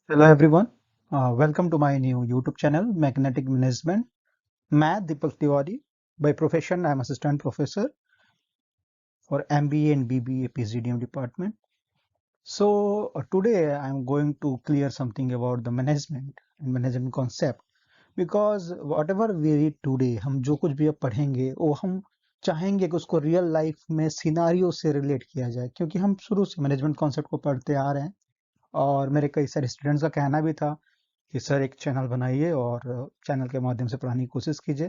Hello everyone, welcome to my new YouTube channel Magnetic Management. मैं Deepak Tiwari. By profession, I'm assistant professor for MBA and BBA PGDM department. So today I'm going to clear something about the management and management concept because whatever we read today, हम जो कुछ भी अब पढ़ेंगे वो हम चाहेंगे कि उसको रियल लाइफ में सिनारियो से रिलेट किया जाए क्योंकि हम शुरू से मैनेजमेंट कॉन्सेप्ट को पढ़ते आ रहे हैं और मेरे कई सारे स्टूडेंट्स का कहना भी था कि सर एक चैनल बनाइए और चैनल के माध्यम से पढ़ाने की कोशिश कीजिए।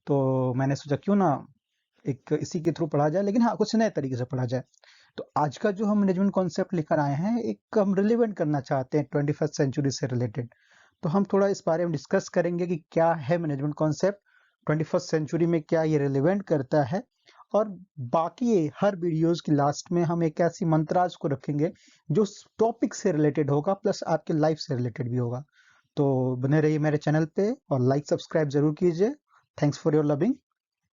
तो मैंने सोचा क्यों ना एक इसी के थ्रू पढ़ा जाए, लेकिन हाँ कुछ नए तरीके से पढ़ा जाए। तो आज का जो हम मैनेजमेंट कॉन्सेप्ट लेकर आए हैं एक हम रिलेवेंट करना चाहते हैं 21st सेंचुरी से रिलेटेड। तो हम थोड़ा इस बारे में डिस्कस करेंगे कि क्या है मैनेजमेंट कॉन्सेप्ट, 21st सेंचुरी में क्या ये रिलेवेंट करता है। और बाकी हर वीडियोस की लास्ट में हम एक ऐसी मंत्राज को रखेंगे जो टॉपिक से रिलेटेड होगा प्लस आपके लाइफ से रिलेटेड भी होगा। तो बने रहिए मेरे चैनल पे और लाइक सब्सक्राइब जरूर कीजिए। Thanks for your loving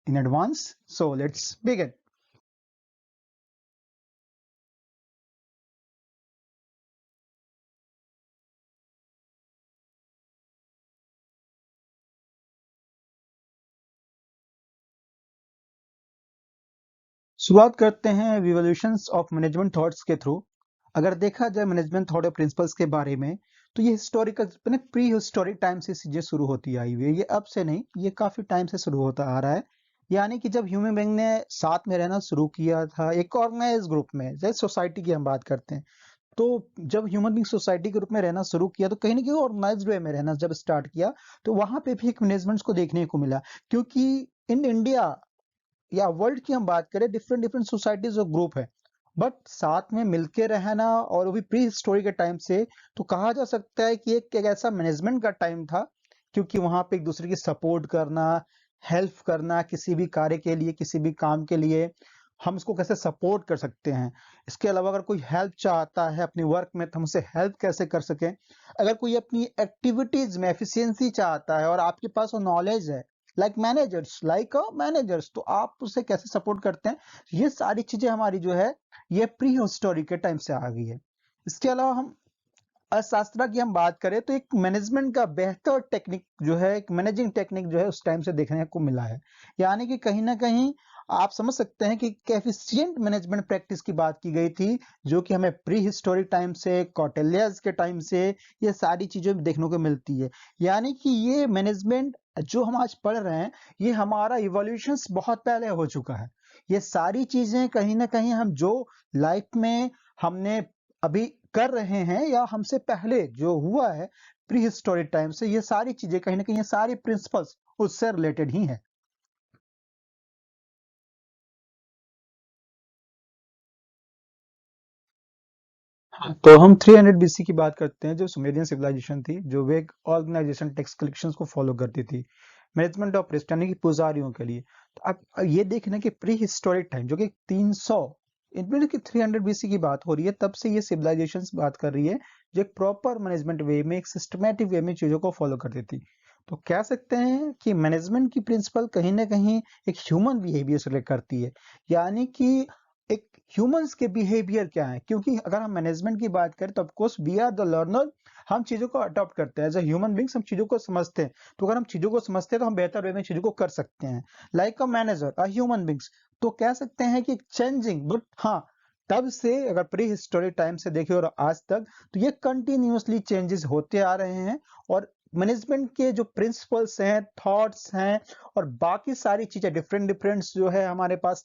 in advance. So let's begin. शुरुआत करते हैं रिवोल्यूशंस ऑफ मैनेजमेंट थॉट्स के थ्रू। अगर देखा जाए मैनेजमेंट थॉट और प्रिंसिपल्स के बारे में तो ये हिस्टोरिकल प्री हिस्टोरिक टाइम से चीजें शुरू होती आई हुई है। ये अब से नहीं, ये काफी टाइम से शुरू होता आ रहा है। यानी कि जब ह्यूमन बीइंग ने साथ में रहना शुरू किया था एक ऑर्गेनाइज ग्रुप में, जैसे सोसाइटी की हम बात करते हैं, तो जब ह्यूमन बींग सोसाइटी के रूप में रहना शुरू किया तो कहीं ना कहीं ऑर्गेनाइज्ड वे में रहना जब स्टार्ट किया तो वहां पे भी एक मैनेजमेंट्स को देखने को मिला। क्योंकि इन इंडिया या वर्ल्ड की हम बात करें, डिफरेंट डिफरेंट सोसाइटीज और ग्रुप है, बट साथ में मिलके रहना और वो भी प्री हिस्टोरी के टाइम से, तो कहा जा सकता है कि एक ऐसा मैनेजमेंट का टाइम था। क्योंकि वहां पे एक दूसरे की सपोर्ट करना, हेल्प करना, किसी भी कार्य के लिए, किसी भी काम के लिए हम उसको कैसे सपोर्ट कर सकते हैं। इसके अलावा अगर कोई हेल्प चाहता है अपनी वर्क में तो हम उसे हेल्प कैसे कर सकें। अगर कोई अपनी एक्टिविटीज में एफिशिएंसी चाहता है और आपके पास वो नॉलेज है, लाइक मैनेजर्स, तो आप उसे कैसे सपोर्ट करते हैं। ये सारी चीजें हमारी जो है ये प्री हिस्टोरिक के टाइम से आ गई है। इसके अलावा हम अर्थशास्त्र की हम बात करें तो एक मैनेजमेंट का बेहतर टेक्निक जो है, एक मैनेजिंग टेक्निक जो है उस टाइम से देखने को मिला है। यानी कि कहीं ना कहीं आप समझ सकते हैं कि एफिशिएंट मैनेजमेंट प्रैक्टिस की बात की गई थी, जो कि हमें प्री हिस्टोरिक टाइम से, कौटिल्यस के टाइम से ये सारी चीजें देखने को मिलती है। यानी कि ये मैनेजमेंट जो हम आज पढ़ रहे हैं, ये हमारा इवोल्यूशन बहुत पहले हो चुका है। ये सारी चीजें कहीं ना कहीं हम जो लाइफ में हमने अभी कर रहे हैं या हमसे पहले जो हुआ है प्री हिस्टोरिक टाइम से, ये सारी चीजें कहीं ना कहीं ये सारी प्रिंसिपल्स उससे रिलेटेड ही हैं। तो हम 300 बीसी की बात करते हैं, जो सुमेरियन सिविलाइजेशन थी, जो वे एक ऑर्गेनाइजेशन टेक्स्ट कलेक्शंस को फॉलो करती थी मैनेजमेंट ऑफ रेस्ट यानी कि पुजारियों के लिए। तो आप ये देखना कि प्री हिस्टोरिक टाइम जो कि 300, इनमें कि 300 बीसी की बात हो रही है, तब से ये सिविलाइजेशंस बात कर रही है जो एक प्रॉपर मैनेजमेंट वे में, एक सिस्टमैटिक वे में चीजों को फॉलो करती थी। तो कह सकते हैं कि मैनेजमेंट की प्रिंसिपल कहीं ना कहीं एक ह्यूमन बिहेवियर से रिलेट करती है। यानी कि एक ह्यूमंस के बिहेवियर क्या है, क्योंकि अगर हम मैनेजमेंट की बात करें तो of course we are the learner. हम चीजों को अडॉप्ट करते हैं एज अ ह्यूमन बींग्स, हम चीजों को समझते हैं। तो अगर हम चीजों को समझते हैं तो हम बेहतर वे में चीजों को कर सकते हैं, like a manager a human beings. तो कह सकते हैं कि चेंजिंग, बट हाँ, तब से अगर प्री हिस्टोरिक टाइम से देखें और आज तक, तो ये कंटिन्यूअसली चेंजेस होते आ रहे हैं। और मैनेजमेंट के जो प्रिंसिपल्स हैं, थॉट्स हैं और बाकी सारी चीजें डिफरेंट डिफरेंट जो है हमारे पास,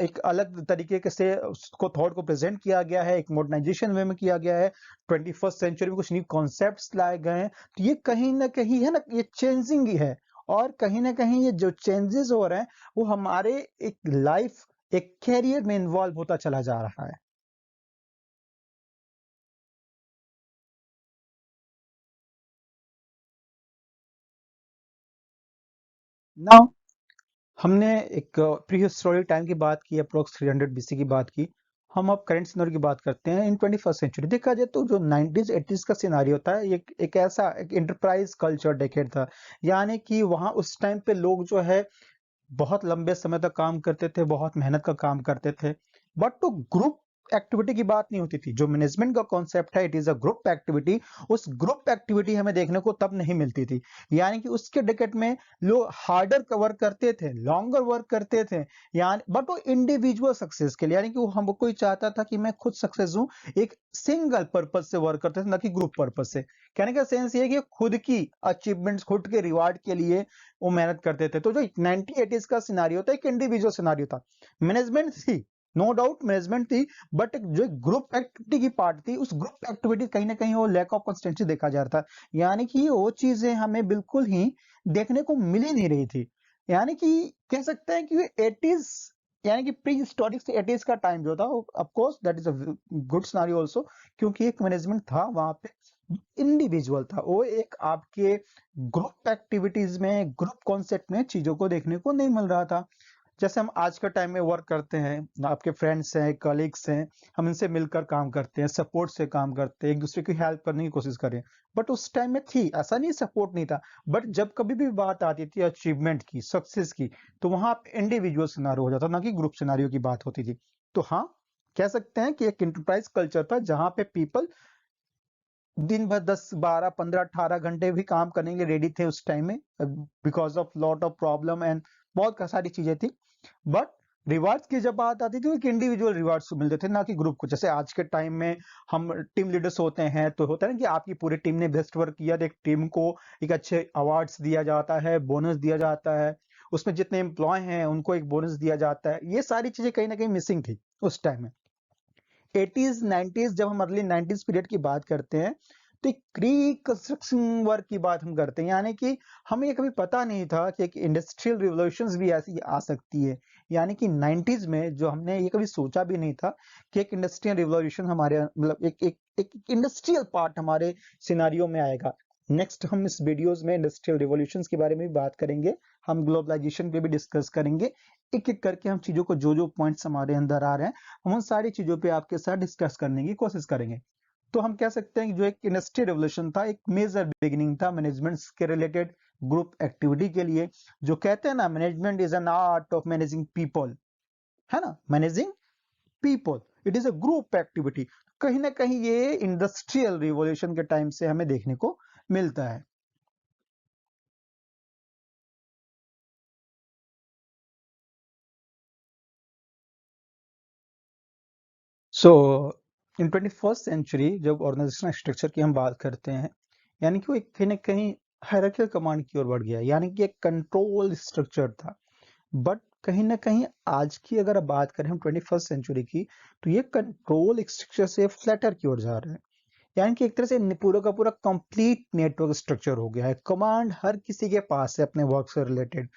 एक अलग तरीके के से उसको थॉट को प्रेजेंट किया गया है, एक मॉडर्नाइजेशन वे में किया गया है। 21st सेंचुरी में कुछ न्यू कॉन्सेप्ट्स लाए गए हैं, तो ये कहीं ना कहीं है ना, ये चेंजिंग ही है। और कहीं ना कहीं ये जो चेंजेस हो रहे हैं वो हमारे एक लाइफ, एक कैरियर में इन्वॉल्व होता चला जा रहा है। नाउ हमने एक प्री हिस्टोरिक टाइम की बात की, अप्रोक्स 300 बीसी की बात की। हम अब करंट सिनेरियो की बात करते हैं इन 21st सेंचुरी। देखा जाए तो जो 90s 80s का सिनेरियो था, एक ऐसा एक इंटरप्राइज कल्चर डेकेड था। यानी कि वहां उस टाइम पे लोग जो है बहुत लंबे समय तक काम करते थे, बहुत मेहनत का काम करते थे। बट तो ग्रुप एक्टिविटी की बात नहीं होती थी। जो मैनेजमेंट का कॉन्सेप्ट है, it is a group activity. उस ग्रुप एक्टिविटी हमें देखने को तब नहीं मिलती थी, यानी कि उसके डेकेट में लोग हार्डर वर्क करते थे, लॉन्गर वर्क करते थे, यानी बट वो इंडिविजुअल सक्सेस के लिए, यानी कि वो हम कोई चाहता था कि मैं खुद सक्सेस हूं, एक सिंगल पर्पज से वर्क करते थे, ना कि ग्रुप पर्पज से। कहने का सेंस ये है कि खुद की अचीवमेंट्स, खुद के रिवार्ड के लिए वो मेहनत करते थे। तो जो 1980s का सिनारियो था, एक इंडिविजुअल सिनारियो था। मैनेजमेंट थी, नो डाउट मैनेजमेंट थी, बट जो ग्रुप एक्टिविटी की पार्ट थी, उस ग्रुप एक्टिविटी कहीं ना कहीं वो लैक ऑफ कंसिस्टेंसी देखा जा रहा था, यानी कि वो चीजें हमें बिल्कुल ही देखने को मिल ही नहीं रही थी। यानी कि कह सकते हैं कि 80s, यानी कि प्री हिस्टोरिक से 80s का टाइम जो था, of course that is a good scenario also, क्योंकि एक मैनेजमेंट था वहां पे, इंडिविजुअल था, वो एक आपके ग्रुप एक्टिविटीज में, ग्रुप कॉन्सेप्ट में चीजों को देखने को नहीं मिल रहा था। जैसे हम आज के टाइम में वर्क करते हैं, आपके फ्रेंड्स हैं, कलीग्स हैं, हम इनसे मिलकर काम करते हैं, सपोर्ट से काम करते हैं, एक दूसरे की हेल्प करने की कोशिश करें। बट उस टाइम में थी, ऐसा नहीं सपोर्ट नहीं था, बट जब कभी भी बात आती थी अचीवमेंट की, सक्सेस की, तो वहां इंडिविजुअल सिनारियो हो जाता, ना कि ग्रुप सिनारियो की बात होती थी। तो हाँ, कह सकते हैं कि एक इंटरप्राइज कल्चर था जहां पे पीपल दिन भर 10 12 15 18 घंटे भी काम करने के लिए रेडी थे उस टाइम में, because of lot of problem and बहुत सारी चीजें थी। बट रिवार्ड्स की जब बात आती थी, तो एक इंडिविजुअल रिवार्ड्स मिलते थे, ना कि ग्रुप को। जैसे आज के टाइम में हम टीम लीडर्स होते हैं, तो होता है ना कि आपकी पूरी टीम ने बेस्ट वर्क किया, तो एक टीम को एक अच्छे अवार्ड्स दिया जाता है, बोनस दिया जाता है, उसमें जितने एम्प्लॉय हैं उनको एक बोनस दिया जाता है। ये सारी चीजें कहीं ना कहीं मिसिंग थी उस टाइम में। 80s 90s, जब हम अर्ली 90s पीरियड की बात करते हैं, तो एक रिकंस्ट्रक्शन वर्क की बात हम करते हैं, यानी कि हमें ये कभी पता नहीं था कि एक इंडस्ट्रियल रिवॉल्यूशंस भी ऐसी आ सकती है। यानी कि 90s में जो हमने ये कभी सोचा भी नहीं था कि एक इंडस्ट्रियल रिवॉल्यूशन हमारे, मतलब एक इंडस्ट्रियल पार्ट हमारे सिनारियो में आएगा। नेक्स्ट हम इस वीडियोस में इंडस्ट्रियल रिवॉल्यूशंस के बारे में भी बात करेंगे, हम ग्लोबलाइजेशन पे भी डिस्कस करेंगे, एक एक करके हम चीजों को, जो जो पॉइंट्स हमारे अंदर आ रहे हैं, हम उन सारी चीजों पे आपके साथ डिस्कस करने की कोशिश करेंगे। तो हम कह सकते हैं कि जो एक इंडस्ट्रियल रेवोल्यूशन था, एक मेजर बिगिनिंग था मैनेजमेंट के रिलेटेड, ग्रुप एक्टिविटी के लिए। जो कहते हैं ना, management is an art of managing people, है ना, managing people, it is a group activity. कहीं ना कहीं ये इंडस्ट्रियल रिवोल्यूशन के टाइम से हमें देखने को मिलता है। सो इन 21st सेंचुरी जब ऑर्गेनाइजेशनल स्ट्रक्चर की हम बात करते हैं, यानी कि वो एक कहीं ना कहीं हायरार्किकल कमांड की ओर बढ़ गया, यानी कि एक कंट्रोल स्ट्रक्चर था। बट कहीं ना कहीं आज की अगर आप बात करें हम 21st सेंचुरी की, तो ये कंट्रोल स्ट्रक्चर से फ्लैटर की ओर जा रहा है। यानी कि एक तरह से पूरा का पूरा कंप्लीट नेटवर्क स्ट्रक्चर हो गया है, कमांड हर किसी के पास है अपने वर्क से रिलेटेड,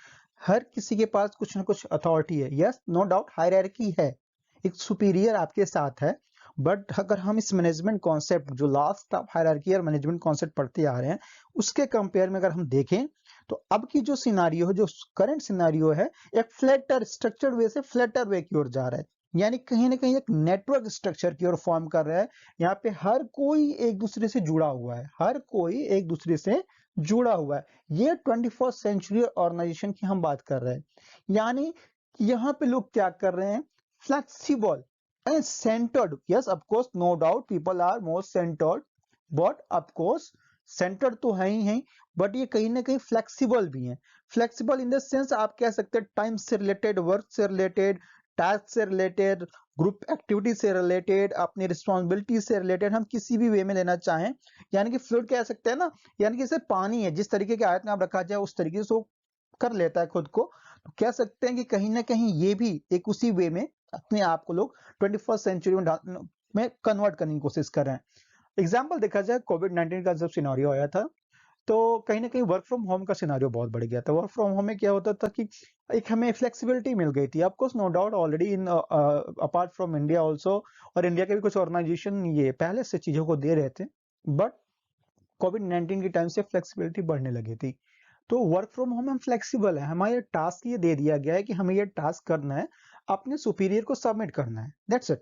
हर किसी के पास कुछ ना कुछ अथॉरिटी है। यस, नो डाउट हायरार्की है, एक सुपीरियर आपके साथ है। बट अगर हम इस मैनेजमेंट कॉन्सेप्ट, जो लास्ट ऑफ हायरार्की और मैनेजमेंट कॉन्सेप्ट पढ़ते आ रहे हैं, उसके कंपेयर में अगर हम देखें, तो अब की जो सिनारियो है, जो करंट सिनारियो है, एक फ्लैटर स्ट्रक्चर वे से फ्लैटर वे की ओर जा रहा है। यानी कहीं ना कहीं एक नेटवर्क स्ट्रक्चर की ओर फॉर्म कर रहा है। यहाँ पे हर कोई एक दूसरे से जुड़ा हुआ है, हर कोई एक दूसरे से जुड़ा हुआ है। ये 21st सेंचुरी ऑर्गेनाइजेशन की हम बात कर रहे हैं। यानी यहाँ पे लोग क्या कर रहे हैं, flexible and centred. Yes, of course, no doubt people are more centred, but of course centred तो है ही है, बट ये कहीं ना कहीं फ्लेक्सिबल भी है। फ्लेक्सिबल इन द सेंस आप कह सकते हैं टाइम से रिलेटेड, वर्क से रिलेटेड, टास्क से रिलेटेड, ग्रुप एक्टिविटी से रिलेटेड, अपनी रिस्पॉन्सिबिलिटी से रिलेटेड, हम किसी भी वे में लेना चाहें। यानी कि फ्लूइड कह सकते हैं ना, यानी कि जैसे पानी है, जिस तरीके के आयत में आप रखा जाए उस तरीके से वो कर लेता है खुद को। तो कह सकते हैं कि कहीं ना कहीं ये भी एक उसी वे में अपने आप को लोग 21st सेंचुरी में कन्वर्ट करने की कोशिश कर रहे हैं। एग्जाम्पल देखा जाए, कोविड-19 का जब सिनारियो आया था, तो कहीं ना कहीं वर्क फ्रॉम होम का सिनारियो बहुत बढ़ गया था। वर्क फ्रॉम होम में क्या होता था कि एक हमें फ्लेक्सिबिलिटी मिल गई थी, of course no doubt already in apart from India also, और इंडिया के भी कुछ ऑर्गेनाइजेशन ये पहले से चीजों को दे रहे थे। बट कोविड-19 के टाइम से फ्लेक्सिबिलिटी बढ़ने लगी थी। तो वर्क फ्रॉम होम हम फ्लेक्सिबल है, हमारे टास्क ये दे दिया गया है कि हमें ये टास्क करना है, अपने सुपीरियर को सबमिट करना है, दैट्स इट।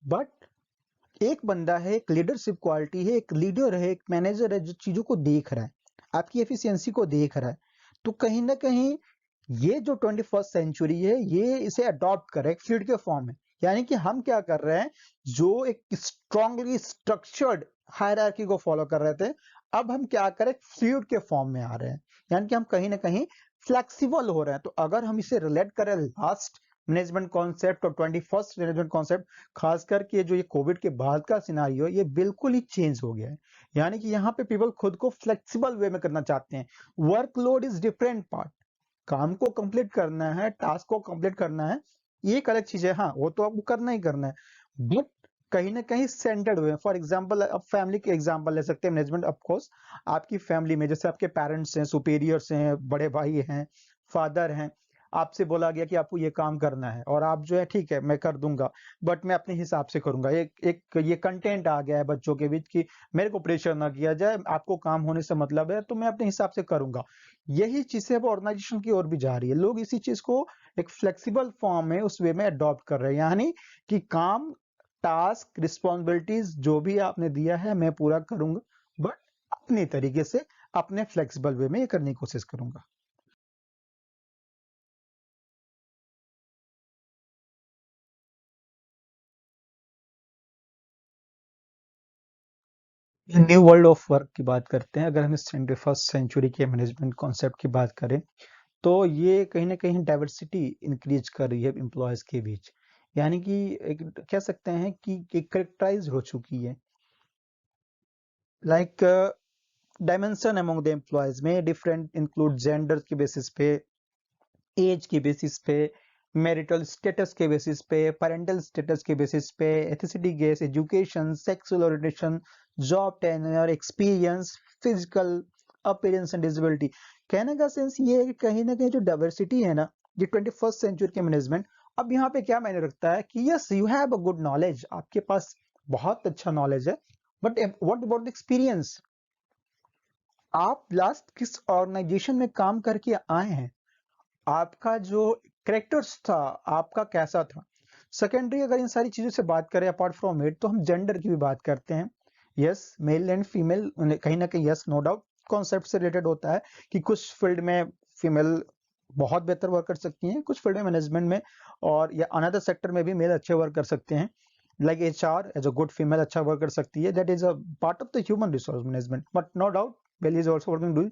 बट एक बंदा है, एक लीडरशिप क्वालिटी है, एक लीडर है, एक मैनेजर है, जो चीजों को देख रहा है, आपकी एफिशिएंसी को देख रहा है। तो कहीं ना कहीं ये जो 21st सेंचुरी है, ये इसे अडॉप्ट कर रहा है, एक फ्लूइड के फॉर्म में। यानी कि हम क्या कर रहे हैं, जो एक स्ट्रांगली स्ट्रक्चर्ड हायरार्की को फॉलो कर रहे थे, अब हम क्या करें, फ्लूइड के फॉर्म में आ रहे हैं, यानी कि हम कहीं ना कहीं फ्लेक्सिबल हो रहे हैं। तो अगर हम इसे रिलेट करें लास्ट मैनेजमेंट कॉन्सेप्ट और 21st मैनेजमेंट कॉन्सेप्ट, खास करके जो ये कोविड के बाद का सिनारियो, ये बिल्कुल ही चेंज हो गया है। यानी कि यहाँ पे पीपल खुद को फ्लेक्सिबल वे में करना चाहते हैं। वर्कलोड इज डिफरेंट पार्ट, काम को कंप्लीट करना है, टास्क को कंप्लीट करना है, ये एक अलग चीज है, हाँ वो तो आपको करना ही करना है, बट कहीं ना कहीं सेंटर्ड हुए। फॉर एग्जांपल, अब फैमिली के एग्जांपल ले सकते हैं मैनेजमेंट। ऑफ कोर्स आपकी फैमिली में जैसे आपके पेरेंट्स हैं, सुपीरियर्स हैं, बड़े भाई हैं, फादर हैं, आपसे बोला गया कि आपको ये काम करना है और आप जो है ठीक है मैं कर दूंगा, बट मैं अपने हिसाब से करूंगा। एक एक ये कंटेंट आ गया है बच्चों के बीच कि मेरे को प्रेशर ना किया जाए, आपको काम होने से मतलब है तो मैं अपने हिसाब से करूंगा। यही चीजें अब ऑर्गेनाइजेशन की ओर भी जा रही है, लोग इसी चीज को एक फ्लेक्सिबल फॉर्म में उस वे में अडॉप्ट कर रहे हैं, यानी कि काम, टास्क, रिस्पॉन्सिबिलिटीज जो भी आपने दिया है मैं पूरा करूंगा, बट अपने तरीके से, अपने फ्लेक्सिबल वे में ये करने की कोशिश करूंगा। न्यू वर्ल्ड ऑफ वर्क की बात करते हैं, अगर हम इस 21st सेंचुरी के मैनेजमेंट कॉन्सेप्ट की बात करें, तो ये कहीं ना कहीं डाइवर्सिटी इंक्रीज कर रही है एम्प्लॉयज के बीच, यानी कि एक कह सकते हैं कि करेक्टराइज हो चुकी है। Like dimension among the employees में डिफरेंट इंक्लूड जेंडर के बेसिस पे, एज के बेसिस पे, मैरिटल स्टेटस के बेसिस पे, पेरेंटल स्टेटस के बेसिस पे, एथिसिटी गेस, education, sexual orientation, job tenure, experience, physical appearance and disability. कहने का सेंस ये है कि कहीं ना कहीं जो डाइवर्सिटी है ना, ये 21st सेंचुरी के मैनेजमेंट अब यहाँ पे क्या मायने रखता है कि yes you have a good knowledge, आपके पास बहुत अच्छा नॉलेज है, but what about the experience, आप लास्ट किस ऑर्गेनाइजेशन में काम करके आए हैं, आपका जो करेक्टर्स था, आपका कैसा था। सेकेंडरी अगर इन सारी चीजों से बात करें अपार्ट फ्रॉम इट, तो हम जेंडर की भी बात करते हैं। यस, मेल एंड फीमेल कहीं ना कहीं, यस नो डाउट, कॉन्सेप्ट से रिलेटेड होता है कि कुछ फील्ड में फीमेल बहुत बेहतर वर्क कर सकती हैं, कुछ फील्ड में मैनेजमेंट में और या अनदर सेक्टर में भी मेल अच्छे वर्क कर सकते हैं। Like HR as a good female अच्छा वर्क कर सकती है, that is a part of the human resource management, but no doubt male is also working.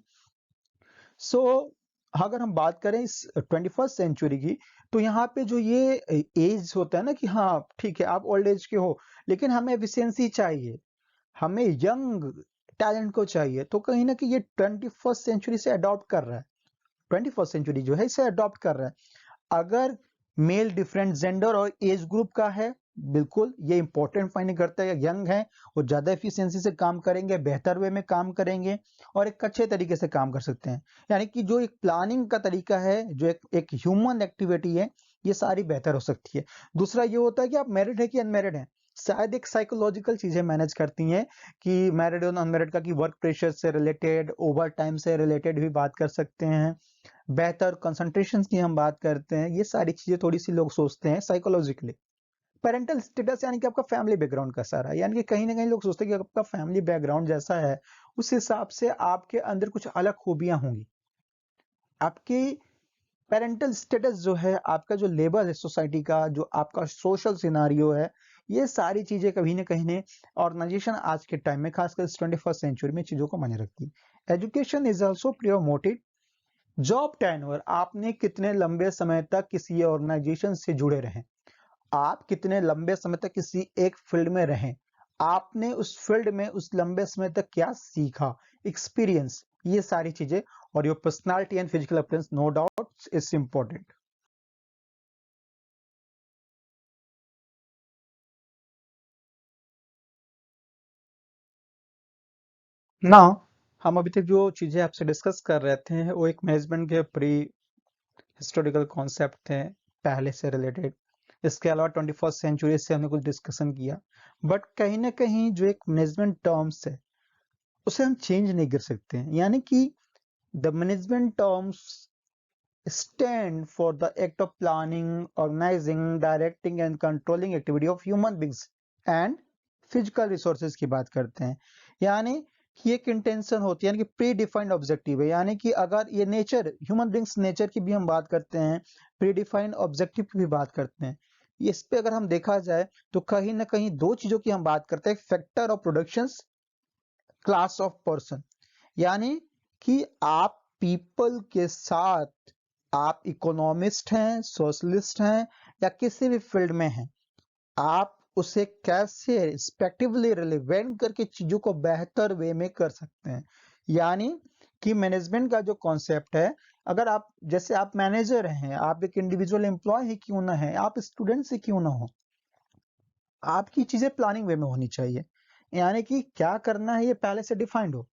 So अगर हम बात करें इस 21st सेंचुरी की, तो यहाँ पे जो ये एज होता है ना कि हाँ ठीक है आप ओल्ड एज के हो, लेकिन हमें एफिशिएंसी चाहिए, हमें यंग टैलेंट को चाहिए, तो कहीं ना कहीं ये 21st सेंचुरी से अडॉप्ट कर रहा है, 21st सेंचुरी जो है इसे अडॉप्ट कर रहा है। अगर मेल डिफरेंट जेंडर और एज ग्रुप का है, बिल्कुल ये इंपॉर्टेंट फाइंड करता है, यंग है वो ज्यादा एफिशिएंसी से काम करेंगे, बेहतर वे में काम करेंगे और एक अच्छे तरीके से काम कर सकते हैं। यानी कि जो एक प्लानिंग का तरीका है, जो एक ह्यूमन एक्टिविटी है, ये सारी बेहतर हो सकती है। दूसरा ये होता है कि आप मैरिड है कि अनमैरिड है, शायद एक साइकोलॉजिकल चीजें मैनेज करती हैं कि मैरिड और अनमैरिड का, कि वर्क प्रेशर से रिलेटेड, ओवर टाइम से रिलेटेड भी बात कर सकते हैं, बेहतर कंसंट्रेशन की हम बात करते हैं, ये सारी चीजें थोड़ी सी लोग सोचते हैं साइकोलॉजिकली। पेरेंटल स्टेटस यानी कि आपका फैमिली बैकग्राउंड कैसा रहा है, यानी कि कहीं ना कहीं लोग सोचते हैं कि आपका फैमिली बैकग्राउंड जैसा है, उस हिसाब से आपके अंदर कुछ अलग खूबियां होंगी। आपकी पेरेंटल स्टेटस जो है, आपका जो लेवल है सोसाइटी का, जो आपका सोशल सिनारियो है, ये सारी चीजें कहीं ना कहीं ऑर्गेनाइजेशन आज के टाइम में, खासकर 21st सेंचुरी में, चीजों को मायने रखती है। Education is also promoted. Job tenure, आपने कितने लंबे समय तक किसी ऑर्गेनाइजेशन से जुड़े रहे, आप कितने लंबे समय तक किसी एक फील्ड में रहें, आपने उस फील्ड में उस लंबे समय तक क्या सीखा, एक्सपीरियंस, ये सारी चीजें, और your personality and physical appearance no doubt is important. ना, हम अभी तक जो चीजें आपसे डिस्कस कर रहे थे वो एक मैनेजमेंट के प्री हिस्टोरिकल कॉन्सेप्ट थे, पहले से रिलेटेड। इसके अलावा 21st सेंचुरी से हमने कुछ डिस्कशन किया, बट कहीं ना कहीं जो एक मैनेजमेंट टर्म्स है उसे हम चेंज नहीं कर सकते हैं। यानी कि the management terms stand for the act of planning, organizing, directing and controlling activity of human beings and physical resources की बात करते हैं। यानी कि एक इंटेंशन होती है, यानी कि प्री डिफाइंड ऑब्जेक्टिव है, यानी कि अगर ये नेचर, ह्यूमन बींग्स नेचर की भी हम बात करते हैं, प्री डिफाइंड ऑब्जेक्टिव की भी बात करते हैं। इस पे अगर हम देखा जाए तो कहीं ना कहीं दो चीजों की हम बात करते हैं, factor of production, class of person. यानी कि आप पीपल के साथ, आप इकोनॉमिस्ट हैं, सोशलिस्ट हैं, या किसी भी फील्ड में हैं, आप उसे कैसे रिस्पेक्टिवली रिलेवेंट करके चीजों को बेहतर वे में कर सकते हैं। यानी कि मैनेजमेंट का जो कॉन्सेप्ट है, अगर आप जैसे आप मैनेजर हैं, आप एक इंडिविजुअल एम्प्लॉय ही क्यों ना है, आप स्टूडेंट से क्यों ना हो, आपकी चीजें प्लानिंग वे में होनी चाहिए। यानी कि क्या करना है ये पहले से डिफाइंड हो,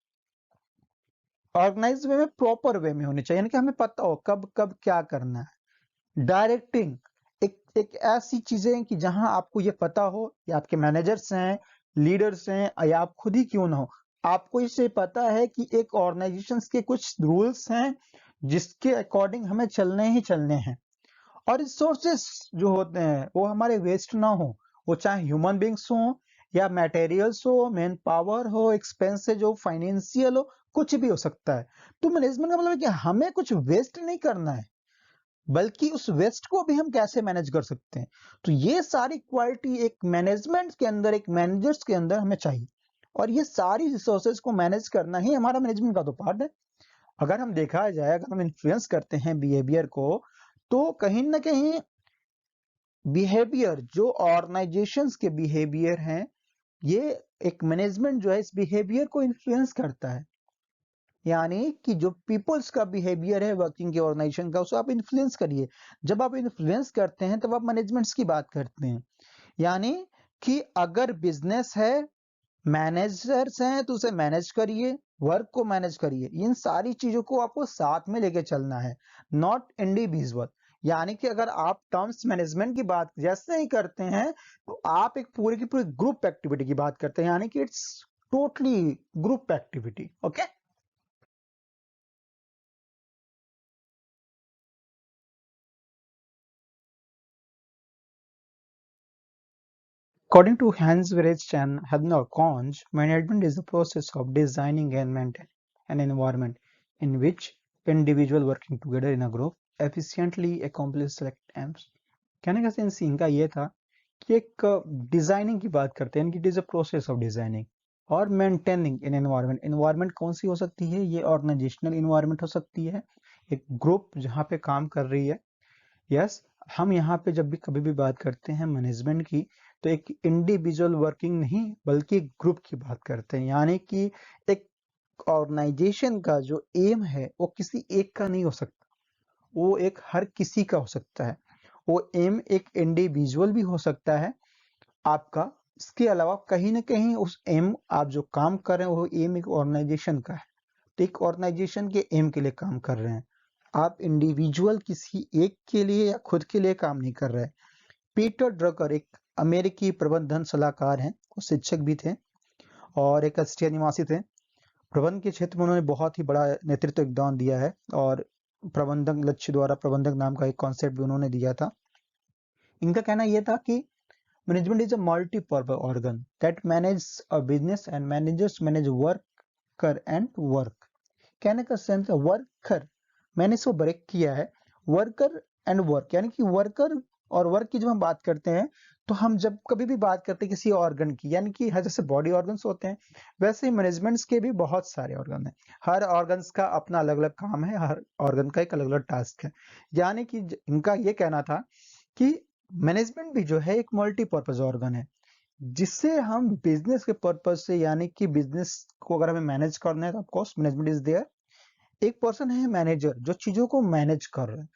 ऑर्गेनाइज वे में, प्रॉपर वे में होनी चाहिए, यानी कि हमें पता हो कब कब क्या करना है। डायरेक्टिंग एक ऐसी चीजें हैं कि जहां आपको ये पता हो, या आपके मैनेजर्स हैं, लीडर्स हैं, या आप खुद ही क्यों ना हो, आपको इसे पता है कि एक ऑर्गेनाइजेशन के कुछ रूल्स हैं जिसके अकॉर्डिंग हमें चलने ही चलने हैं। और रिसोर्सेस जो होते हैं वो हमारे वेस्ट ना हो, वो चाहे ह्यूमन बींग्स हो, या मटेरियल्स हो, मैन पावर हो, एक्सपेंसेज हो, फाइनेंशियल हो, कुछ भी हो सकता है। तो मैनेजमेंट का मतलब है कि हमें कुछ वेस्ट नहीं करना है, बल्कि उस वेस्ट को भी हम कैसे मैनेज कर सकते हैं। तो ये सारी क्वालिटी एक मैनेजमेंट के अंदर, एक मैनेजर्स के अंदर हमें चाहिए, और ये सारी रिसोर्सेज को मैनेज करना ही हमारा मैनेजमेंट का तो पार्ट है। अगर हम देखा जाए, अगर हम इन्फ्लुएंस करते हैं बिहेवियर को, तो कहीं ना कहीं बिहेवियर, जो ऑर्गेनाइजेशंस के बिहेवियर हैं, ये एक मैनेजमेंट जो है इस बिहेवियर को इन्फ्लुएंस करता है। यानी कि जो पीपल्स का बिहेवियर है वर्किंग के ऑर्गेनाइजेशन का, उसको आप इन्फ्लुएंस करिए। जब आप इन्फ्लुएंस करते हैं तब आप मैनेजमेंट्स की बात करते हैं। यानी कि अगर बिजनेस है, मैनेजर्स हैं, तो उसे मैनेज करिए, वर्क को मैनेज करिए। इन सारी चीजों को आपको साथ में लेके चलना है, नॉट इंडिविजुअल। यानी कि अगर आप टर्म्स मैनेजमेंट की बात जैसे ही करते हैं, तो आप एक पूरी की पूरी ग्रुप एक्टिविटी की बात करते हैं, यानी कि it's totally group activity. Okay. According to Hans Werich and Hednor Conch, management is the process of designing and maintaining an environment in which individuals working together in a group efficiently accomplish select aims. कहने का sense इनका ये था कि एक designing की बात करते हैं, it is a process of designing और मेंटेनिंग इन एनवायरनमेंट। एनवायरनमेंट कौन सी हो सकती है, ये ऑर्गेनाइजेशनल एनवायरनमेंट हो सकती है, एक ग्रुप जहाँ पे काम कर रही है। यस, हम यहाँ पे जब भी कभी भी बात करते हैं मैनेजमेंट की, तो एक इंडिविजुअल वर्किंग नहीं बल्कि ग्रुप की बात करते हैं। यानी कि एक ऑर्गेनाइजेशन का जो एम है वो किसी एक का नहीं हो सकता, वो एक हर किसी का हो सकता है। वो एम एक इंडिविजुअल भी हो सकता है आपका। इसके अलावा कहीं ना कहीं उस एम, आप जो काम कर रहे हैं वो एम एक ऑर्गेनाइजेशन का है, तो एक ऑर्गेनाइजेशन के एम के लिए काम कर रहे हैं। आप इंडिविजुअल किसी एक के लिए या खुद के लिए काम नहीं कर रहे। पीटर ड्रकर एक अमेरिकी प्रबंधन सलाहकार हैं, वो शिक्षक भी थे और एक ऑस्ट्रिया निवासी थे। प्रबंधन के क्षेत्र में उन्होंने बहुत ही बड़ा नेतृत्व योगदान दिया है, और प्रबंधक लक्ष्य द्वारा प्रबंधक नाम का एक कॉन्सेप्ट भी उन्होंने दिया था। इनका कहना यह था कि management is a multipurpose organ that manage a business and managers manage worker and work. कहने का सेंस है वर्कर, मैंने इसको ब्रेक किया है, वर्कर एंड वर्क, यानी कि वर्कर और वर्क की जब हम बात करते हैं, तो हम जब कभी भी बात करते हैं किसी ऑर्गन की, यानी कि जैसे बॉडी ऑर्गन्स होते हैं, वैसे ही मैनेजमेंट्स के भी बहुत सारे ऑर्गन हैं। हर ऑर्गन्स का अपना अलग अलग काम है, हर ऑर्गन का एक अलग अलग टास्क है। यानी कि इनका ये कहना था कि मैनेजमेंट भी जो है एक मल्टीपर्पज ऑर्गन है, जिससे हम बिजनेस के पर्पज से, यानी कि बिजनेस को अगर हमें मैनेज करना है तो ऑफकोर्स मैनेजमेंट इज देयर। एक पर्सन है मैनेजर, जो चीजों को मैनेज कर रहे हैं।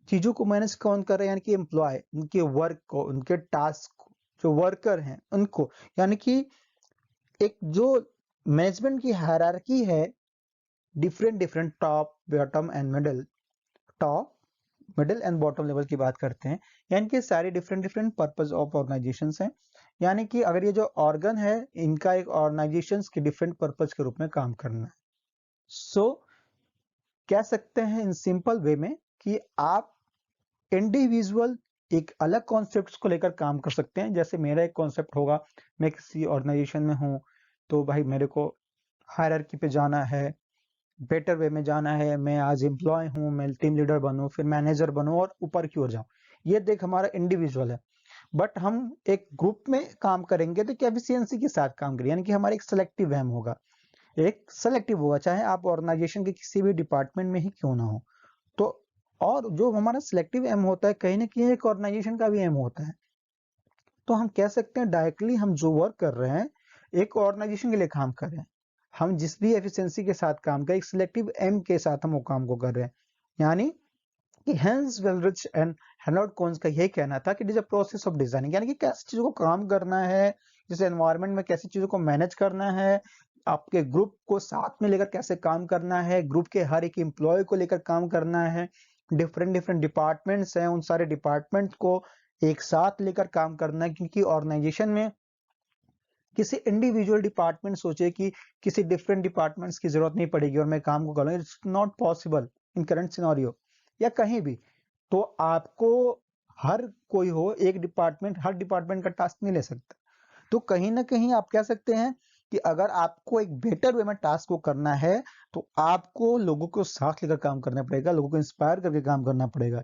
चीजों को मैनेज कौन कर रहे हैं, यानी कि एम्प्लॉय, उनके वर्क को, उनके टास्क को, जो वर्कर हैं उनको। यानी कि एक जो मैनेजमेंट की हायरार्की है, different different top, bottom and middle, top, middle and bottom level की बात करते हैं। यानी कि सारे different different purpose of organisations हैं। यानी कि अगर ये जो ऑर्गन है, इनका एक ऑर्गेनाइजेशंस के डिफरेंट पर्पस के रूप में काम करना है। सो कह सकते हैं इन सिंपल वे में कि आप इंडिविजुअल एक अलग कॉन्सेप्ट को लेकर काम कर सकते हैं। जैसे मेरा एक कॉन्सेप्ट होगा, मैं किसी ऑर्गेनाइजेशन में हूँ, तो भाई मेरे को हायरार्की पे जाना है, बेटर वे में जाना है, मैं आज एम्प्लॉय हूँ, मैं टीम लीडर बनूं, फिर मैनेजर बनूं और ऊपर की ओर जाऊं। ये देख हमारा इंडिविजुअल है। बट हम एक ग्रुप में काम करेंगे तो क्या एफिशिएंसी के साथ काम करेंगे, यानी कि हमारा एक सेलेक्टिव एम होगा, एक सेलेक्टिव होगा, चाहे आप ऑर्गेनाइजेशन के किसी भी डिपार्टमेंट में ही क्यों ना हो। तो और जो हमारा सिलेक्टिव एम होता है कहीं ना कहीं एक ऑर्गेनाइजेशन का भी एम होता है। तो हम कह सकते हैं डायरेक्टली हम जो वर्क कर रहे हैं एक ऑर्गेनाइजेशन के लिए काम कर रहे हैं। हम जिस भी एफिशिएंसी के साथ काम करें एक सिलेक्टिव एम के साथ हम वो काम को कर रहे हैं। यानी कि हेंस वेलरिच एंड हेनॉल्ड कोन्स का यही कहना था कि it is a process of designing, यानी कि कैसे चीजों को काम करना है, जैसे एनवायरनमेंट में कैसे चीजों को मैनेज करना है, आपके ग्रुप को साथ में लेकर कैसे काम करना है, ग्रुप के हर एक एम्प्लॉय को लेकर काम करना है, डिफरेंट डिफरेंट डिपार्टमेंट्स हैं उन सारे डिपार्टमेंट को एक साथ लेकर काम करना है। क्योंकि ऑर्गेनाइजेशन में किसी इंडिविजुअल डिपार्टमेंट सोचे कि किसी डिफरेंट डिपार्टमेंट्स की जरूरत नहीं पड़ेगी और मैं काम को करूँ, it's not possible in current scenario या कहीं भी। तो आपको हर कोई हो एक डिपार्टमेंट हर डिपार्टमेंट का टास्क नहीं ले सकता। तो कहीं ना कहीं आप कह सकते हैं कि अगर आपको एक बेटर वे में टास्क को करना है तो आपको लोगों को साथ लेकर काम करना पड़ेगा, लोगों को इंस्पायर करके काम करना पड़ेगा।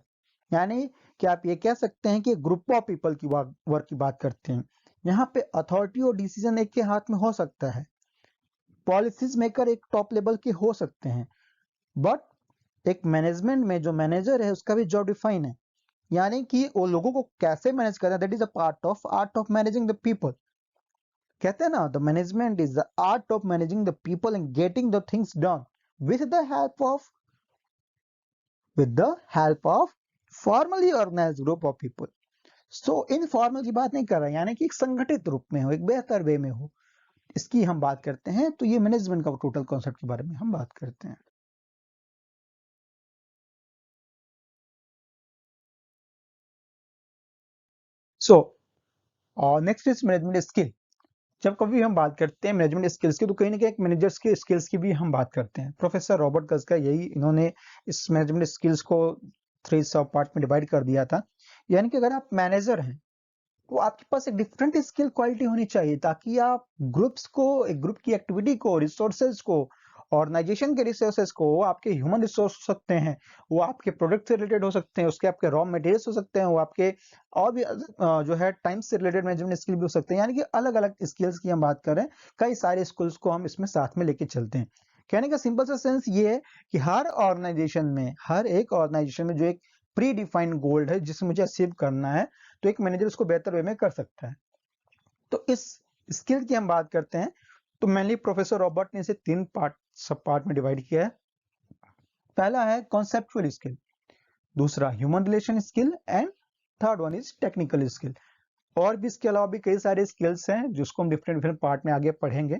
यानी कि आप ये कह सकते हैं कि ग्रुप ऑफ पीपल की वर्क की बात करते हैं। यहाँ पे अथॉरिटी और डिसीजन एक के हाथ में हो सकता है, पॉलिसीज मेकर एक टॉप लेवल के हो सकते हैं, बट एक मैनेजमेंट में जो मैनेजर है उसका भी जॉब डिफाइन है। यानी कि वो लोगों को कैसे मैनेज करना, that is a part of art of managing the people. कहते हैं ना the management is the art of managing the people and getting the things done with the help of formally organised group of people. So informal की बात नहीं कर रहा, यानी कि एक संगठित रूप में हो, एक बेहतर वे में हो, इसकी हम बात करते हैं। तो ये मैनेजमेंट का टोटल कॉन्सेप्ट के बारे में हम बात करते हैं। So next is management skill. जब कभी हम बात करते हैं मैनेजमेंट स्किल्स की तो कहीं ना कहीं एक मैनेजर्स के स्किल्स की भी हम बात करते हैं। प्रोफेसर रॉबर्ट गज का यही इन्होंने इस मैनेजमेंट स्किल्स को 3 सब पार्ट में डिवाइड कर दिया था। यानी कि अगर आप मैनेजर हैं तो आपके पास एक डिफरेंट स्किल क्वालिटी होनी चाहिए ताकि आप ग्रुप्स को, एक ग्रुप की एक्टिविटी को, रिसोर्सेज को, ऑर्गेनाइजेशन के रिसोर्सेज को, आपके ह्यूमन रिसोर्स हो सकते हैं, वो आपके प्रोडक्ट से रिलेटेड हो सकते हैं, उसके आपके रॉ मटेरियल्स हो सकते हैं, वो आपके और भी जो है टाइम से रिलेटेड मैनेजमेंट स्किल भी हो सकते हैं। यानी कि अलग अलग स्किल्स की हम बात करें, कई सारे स्किल्स को हम इसमें साथ में लेके चलते हैं। कहने का सिंपल सा सेंस ये है कि हर ऑर्गेनाइजेशन में, हर एक ऑर्गेनाइजेशन में जो एक प्री डिफाइंड गोल है जिसे मुझे अचीव करना है, तो एक मैनेजर उसको बेहतर वे में कर सकता है। तो इस स्किल की हम बात करते हैं तो मेनली प्रोफेसर रॉबर्ट ने इसे 3 सब पार्ट में डिवाइड किया है। पहला है कॉन्सेप्चुअल स्किल, दूसरा human relation skill and third one is technical skill. और भी इसके अलावा भी कई सारे स्किल्स हैं जिसको हम डिफरेंट डिफरेंट पार्ट में आगे पढ़ेंगे।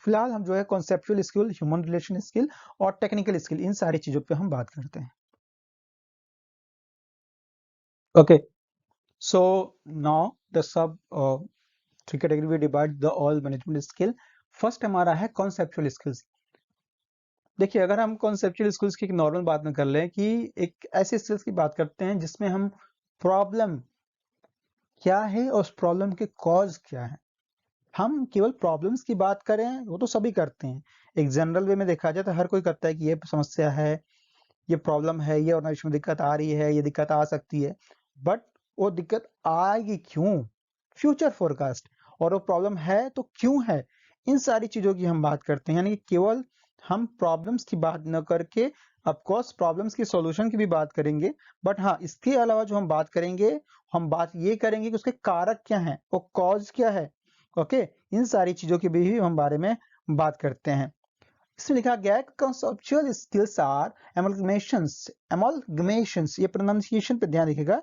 फिलहाल हम जो है conceptual skill, human relation skill और टेक्निकल स्किल, इन सारी चीजों पे हम बात करते हैं। ओके, सो नाउ द सब 3 category we divide the all management skill. First हमारा है कॉन्सेप्चुअल स्किल्स। देखिए अगर हम कॉन्सेप्चुअल स्किल्स की एक नॉर्मल बात में कर लें कि एक ऐसे स्किल्स की बात करते हैं जिसमें हम प्रॉब्लम क्या है और उस प्रॉब्लम के कॉज क्या है, हम केवल प्रॉब्लम्स की बात करें वो तो सभी करते हैं। एक जनरल वे में देखा जाए तो हर कोई करता है कि ये समस्या है, ये प्रॉब्लम है, ये ऑर्गेनाइजेशन में दिक्कत आ रही है, ये दिक्कत आ सकती है, बट वो दिक्कत आएगी क्यों, फ्यूचर फोरकास्ट, और वो प्रॉब्लम है तो क्यों है, इन सारी चीजों की हम बात करते हैं। यानी कि केवल हम प्रॉब्लम्स की बात न करके ऑफ कोर्स प्रॉब्लम्स की सॉल्यूशन की भी बात करेंगे, बट हाँ इसके अलावा जो हम बात करेंगे, हम बात ये करेंगे कि उसके कारक क्या हैं, वो कॉज क्या है। ओके, इन सारी चीजों के भी हम बारे में बात करते हैं। इसमें लिखा गया है कंसेप्चुअल स्किल्स आर एमलगमेशंस। एमलगमेशंस, ये प्रोनाउंसिएशन पे ध्यान रखिएगा,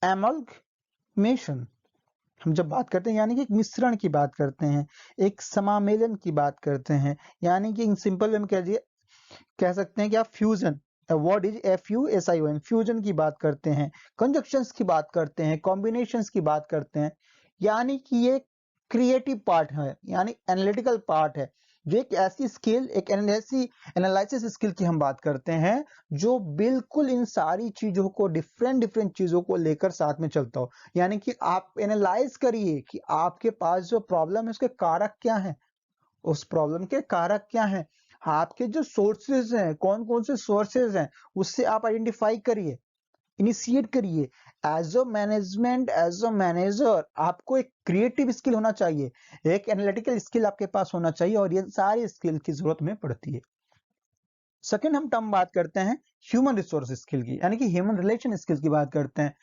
एमलगमेशन। हम जब बात करते हैं यानी कि एक मिश्रण की बात करते हैं, एक समामेलन की बात करते हैं, यानी कि इन सिंपल वे में कह सकते हैं कि आप fusion, word is FUSION, fusion की बात करते हैं, कंजक्शंस की बात करते हैं, कॉम्बिनेशंस की बात करते हैं। यानी कि ये क्रिएटिव पार्ट है, यानी एनालिटिकल पार्ट है, जो एक ऐसी स्किल, एक ऐसी एनालिसिस स्किल की हम बात करते हैं जो बिल्कुल इन सारी चीजों को, डिफरेंट डिफरेंट चीजों को लेकर साथ में चलता हो। यानी कि आप एनालाइज करिए कि आपके पास जो प्रॉब्लम है उसके कारक क्या है, उस प्रॉब्लम के कारक क्या हैं, आपके जो सोर्सेज हैं, कौन कौन से सोर्सेज हैं, उससे आप आइडेंटिफाई करिए। इनिशिएट करिए। As a management, as a manager आपको एक क्रिएटिव स्किल होना चाहिए, एक एनालिटिकल स्किल आपके पास होना चाहिए, और ये सारी स्किल की जरूरत में पड़ती है। सेकंड हम टर्म बात करते हैं ह्यूमन रिसोर्स स्किल की, यानी कि ह्यूमन रिलेशन स्किल की बात करते हैं।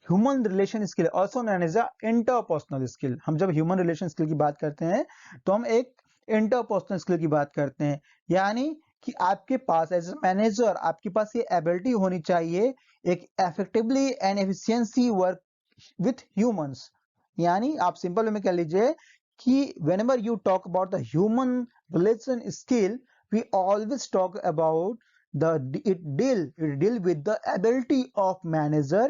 Human relation skill also known as interpersonal skill. हम जब ह्यूमन रिलेशन स्किल की बात करते हैं तो हम एक इंटरपर्सनल स्किल की बात करते हैं, यानी कि आपके पास एज ए मैनेजर आपके पास ये एबिलिटी होनी चाहिए एक effectively and efficiency work with humans. यानी आप सिंपल वे में कह लीजिए कि whenever you talk about the human relation skill, we always talk about the it deal with the ability of manager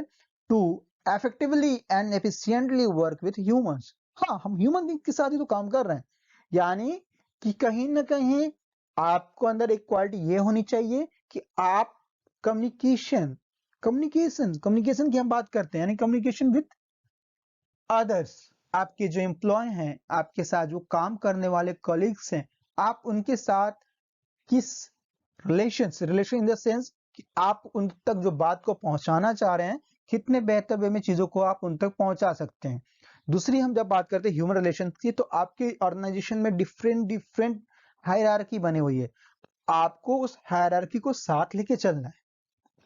to effectively and efficiently work with humans। हाँ, हम human being के साथ ही तो काम कर रहे हैं, यानी कि कहीं ना कहीं आपको अंदर एक क्वालिटी ये होनी चाहिए कि आप कम्युनिकेशन कम्युनिकेशन की हम बात करते हैं, यानी कम्युनिकेशन विद अदर्स। आपके जो एम्प्लॉय हैं, आपके साथ जो काम करने वाले कलीग्स हैं, आप उनके साथ किस रिलेशन इन द सेंस कि आप उन तक जो बात को पहुंचाना चाह रहे हैं, कितने बेहतर वे में चीजों को आप उन तक पहुंचा सकते हैं। दूसरी हम जब बात करते हैं ह्यूमन रिलेशन की, तो आपके ऑर्गेनाइजेशन में डिफरेंट डिफरेंट हायरार्की बनी हुई है, आपको उस हायरार्की को साथ लेके चलना है,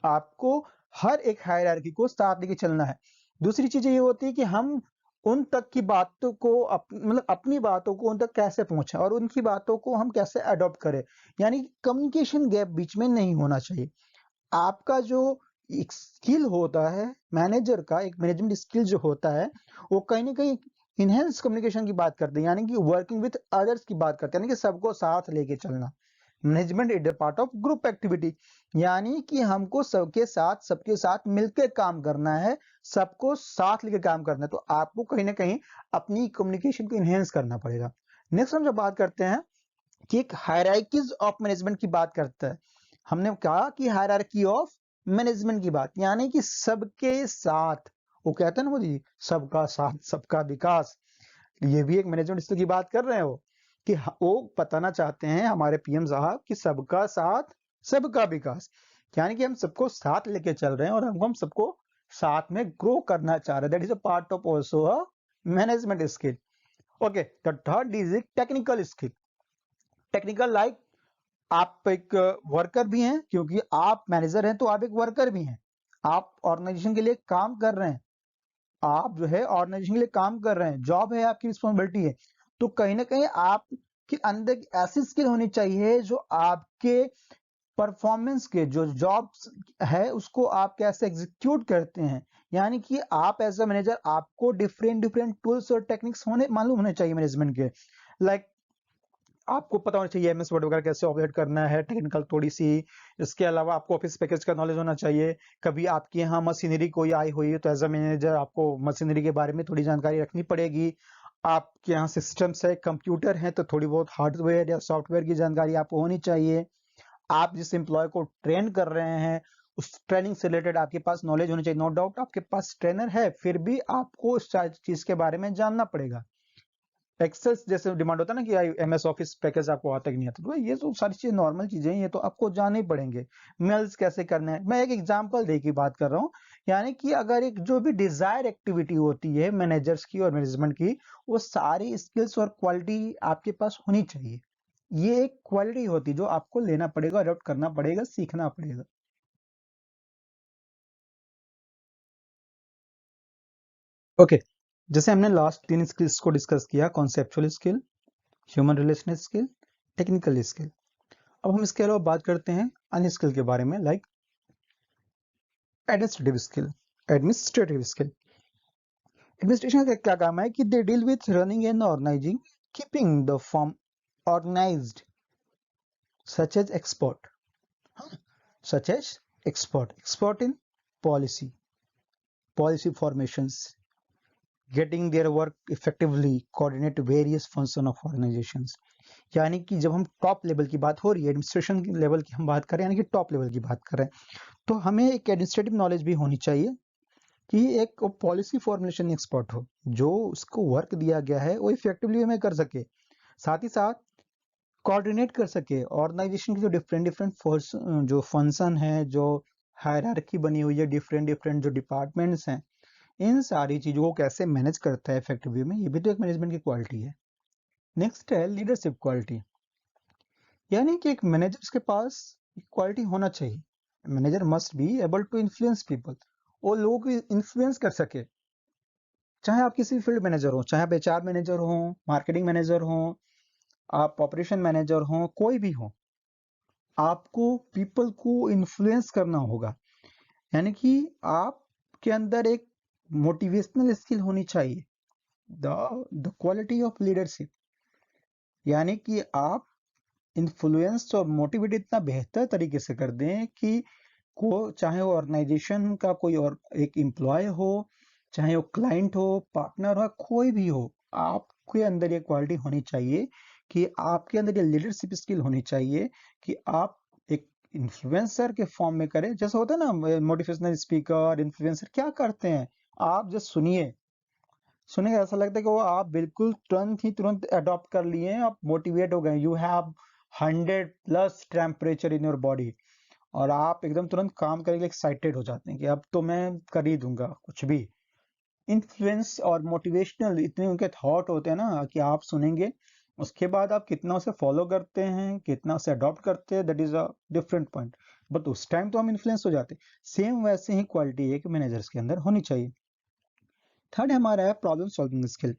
आपको हर एक हायरार्की को साथ लेके चलना है। दूसरी चीज ये होती है कि हम उन तक की बातों को मतलब अपनी बातों को उन तक कैसे पहुंचे और उनकी बातों को हम कैसे अडॉप्ट करें, यानी कम्युनिकेशन गैप बीच में नहीं होना चाहिए। आपका जो एक स्किल होता है मैनेजर का, एक मैनेजमेंट स्किल जो होता है, वो कहीं ना कहीं इनहेंस कम्युनिकेशन की बात करते हैं, यानी कि वर्किंग विद अदर्स की बात करते हैं, यानी कि सबको साथ लेके चलना। Management is a part of group activity, यानी कि हमको सबके साथ मिलकर काम करना है, सबको साथ लेकर काम करना है, तो आपको कहीं ना कहीं अपनी कम्युनिकेशन को इनहेंस करना पड़ेगा। नेक्स्ट हम जब बात करते हैं कि एक हायरार्कीज ऑफ मैनेजमेंट की बात करता है, हमने कहा कि हायरार्की ऑफ मैनेजमेंट की बात, यानी कि सबके साथ, वो कहते हैं ना मोदी जी, सबका साथ सबका विकास। ये भी एक मैनेजमेंट स्किल की बात कर रहे हैं वो, कि वो बताना चाहते हैं हमारे पीएम साहब कि सबका साथ सबका विकास, यानी कि हम सबको साथ लेके चल रहे हैं और हम सबको साथ में ग्रो करना चाह रहे हैं। That is a part of also a management skill. Okay, the third is technical skill. Technical like आप एक वर्कर भी हैं, क्योंकि आप मैनेजर हैं तो आप एक वर्कर भी हैं, आप ऑर्गेनाइजेशन के लिए काम कर रहे हैं, आप जो है ऑर्गेनाइजेशन के लिए काम कर रहे हैं, जॉब है, आपकी रिस्पॉन्सिबिलिटी है, तो कहीं ना कहीं आपके अंदर एक ऐसी स्किल होनी चाहिए जो आपके परफॉर्मेंस के जो जॉब है उसको आप कैसे एग्जीक्यूट करते हैं, यानी कि आप एज अ मैनेजर आपको डिफरेंट डिफरेंट टूल्स और टेक्निक्स होने मालूम होने चाहिए मैनेजमेंट के। लाइक आपको पता होना चाहिए एमएस वर्ड वगैरह कैसे ऑपरेट करना है, टेक्निकल थोड़ी सी। इसके अलावा आपको ऑफिस पैकेज का नॉलेज होना चाहिए। कभी आपके यहाँ मशीनरी कोई आई हुई है तो एज अ मैनेजर आपको मशीनरी के बारे में थोड़ी जानकारी रखनी पड़ेगी। आपके यहाँ सिस्टम्स है, कंप्यूटर है, तो थोड़ी बहुत हार्डवेयर या सॉफ्टवेयर की जानकारी आपको होनी चाहिए। आप जिस एम्प्लॉय को ट्रेन कर रहे हैं उस ट्रेनिंग से रिलेटेड आपके पास नॉलेज होनी चाहिए। नो डाउट आपके पास ट्रेनर है, फिर भी आपको उस चीज के बारे में जानना पड़ेगा। एक्सेल जैसे डिमांड होता है ना कि एमएस ऑफिस पैकेज आपको आता कि नहीं आता, तो ये तो सारी चीजें नॉर्मल चीजें हैं, ये तो आपको जानने ही पड़ेंगे। मेल्स कैसे करना है, मैं एक एग्जांपल दे की बात कर रहा हूँ, यानी कि अगर एक जो भी डिजायर एक्टिविटी होती है मैनेजर्स की और मैनेजमेंट की, वो सारी स्किल्स और क्वालिटी आपके पास होनी चाहिए। ये एक क्वालिटी होती है जो आपको लेना पड़ेगा, अडॉप्ट करना पड़ेगा, सीखना पड़ेगा। ओके, जैसे हमने लास्ट 3 स्किल्स को डिस्कस किया, conceptual skill, human relational skill, technical skill. अब हम इसके अलावा बात करते हैं अन्य स्किल के बारे में, like administrative skill. Administrative skill, administration का क्या काम है कि they deal with running and organising, keeping the form organised, such as expert, such as expert in policy, policy formations, getting their work effectively, coordinate various function of organizations। यानी कि जब हम top level की बात हो रही है, administration level की हम बात करें, यानी कि टॉप लेवल की बात करें, तो हमें एक एडमिनिस्ट्रेटिव नॉलेज भी होनी चाहिए कि एक पॉलिसी फॉर्मुलेशन एक्सपर्ट हो, जो उसको वर्क दिया गया है वो इफेक्टिवली हमें कर सके, साथ ही साथ कोऑर्डिनेट कर सके ऑर्गेनाइजेशन के जो डिफरेंट डिफरेंट जो फंक्शन है, जो हायरार्की बनी हुई है, डिफरेंट डिफरेंट जो डिपार्टमेंट्स हैं, इन सारी चीज़ों को कैसे मैनेज करता है इफेक्टिव वे में, ये भी तो एक मैनेजमेंट की क्वालिटी है। नेक्स्ट है लीडरशिप क्वालिटी, यानी कि एक मैनेजर के पास क्वालिटी होना चाहिए। Manager must be able to influence people, वो लोगों को इन्फ्लुएंस कर सके, चाहे आप किसी फील्ड मैनेजर हो, चाहे आप एचआर मैनेजर हो, मार्केटिंग मैनेजर हो, आप ऑपरेशन मैनेजर हो, कोई भी हो, आपको पीपल को इन्फ्लुएंस करना होगा। यानी कि आपके अंदर एक मोटिवेशनल स्किल होनी चाहिए, द क्वालिटी ऑफ लीडरशिप, यानी कि आप इन्फ्लुएंस और मोटिवेट इतना बेहतर तरीके से कर दें कि को चाहे वो ऑर्गेनाइजेशन का कोई और एक एम्प्लॉय हो, चाहे वो क्लाइंट हो, पार्टनर हो, कोई भी हो, आपके अंदर ये क्वालिटी होनी चाहिए कि आपके अंदर ये लीडरशिप स्किल होनी चाहिए कि आप एक इन्फ्लुएंसर के फॉर्म में करें। जैसे होता है ना मोटिवेशनल स्पीकर, इन्फ्लुएंसर क्या करते हैं, आप जस्ट सुनिए, सुनने का ऐसा लगता है कि वो आप बिल्कुल तुरंत अडॉप्ट कर लिए हैं, आप मोटिवेट हो गए, you have 100+ temperature in your body, और आप एकदम तुरंत काम करने के लिए एक्साइटेड हो जाते हैं कि अब तो मैं कर ही दूंगा कुछ भी। इन्फ्लुएंस और मोटिवेशनल इतने उनके थॉट होते हैं ना कि आप सुनेंगे, उसके बाद आप कितना उसे फॉलो करते हैं, कितना उसे अडॉप्ट करते हैं, that is a different point, but उस टाइम तो हम इन्फ्लुएंस हो जाते हैं। सेम वैसे ही क्वालिटी एक मैनेजर्स के अंदर होनी चाहिए। थर्ड हमारा है प्रॉब्लम सॉल्विंग स्किल,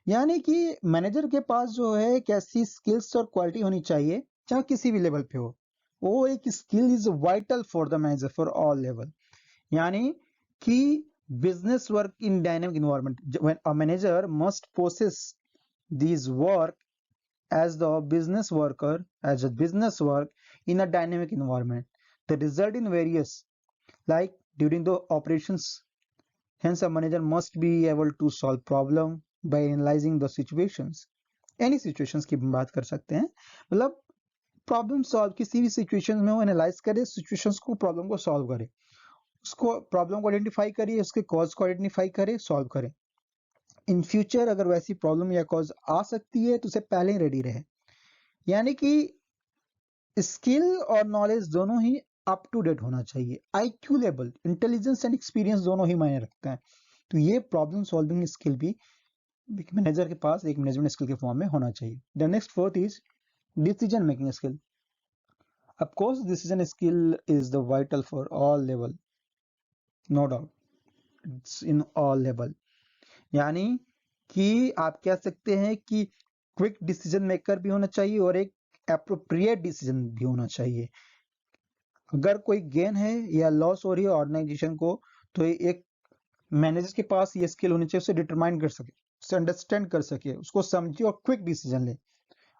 यानी कि मैनेजर के पास जो है एक ऐसी स्किल्स और क्वालिटी होनी चाहिए, चाहे किसी भी लेवल पे हो, वो एक skill is vital for the manager for all level, यानी कि business work in dynamic environment, when a manager must possess these work as the business worker as a business work in a dynamic environment, the result in various like during the operations. Hence a manager must be able to solve problem by analyzing the situations, any situations की बात कर सकते हैं, मतलब problem solve, किसी भी situation में वो एनालाइज करे, सिचुएशंस को, प्रॉब्लम को सॉल्व करे, उसको प्रॉब्लम को आइडेंटिफाई करिए, उसके कॉज को आइडेंटिफाई करे, सॉल्व करे। इन फ्यूचर अगर वैसी प्रॉब्लम या कॉज आ सकती है तो उसे पहले ही रेडी रहे, यानी कि स्किल और नॉलेज दोनों ही अप टू डेट होना चाहिए, IQ level, intelligence and experience दोनों ही मायने रखते हैं। तो ये प्रॉब्लम सॉल्विंग स्किल भी मैनेजर के पास एक मैनेजमेंट स्किल के फॉर्म में होना चाहिए। The next fourth is decision making skill. Of course, decision skill is the vital for all level, no doubt. It's in all level. यानी कि आप कह सकते हैं कि क्विक डिसीजन मेकर भी होना चाहिए और एक एप्रोप्रिएट डिसीजन भी होना चाहिए। अगर कोई गेन है या लॉस हो रही है ऑर्गेनाइजेशन को, तो एक मैनेजर के पास ये स्किल होनी चाहिए, उसे डिटरमाइन कर सके, उसे अंडरस्टैंड कर सके, उसको समझे और क्विक डिसीजन ले।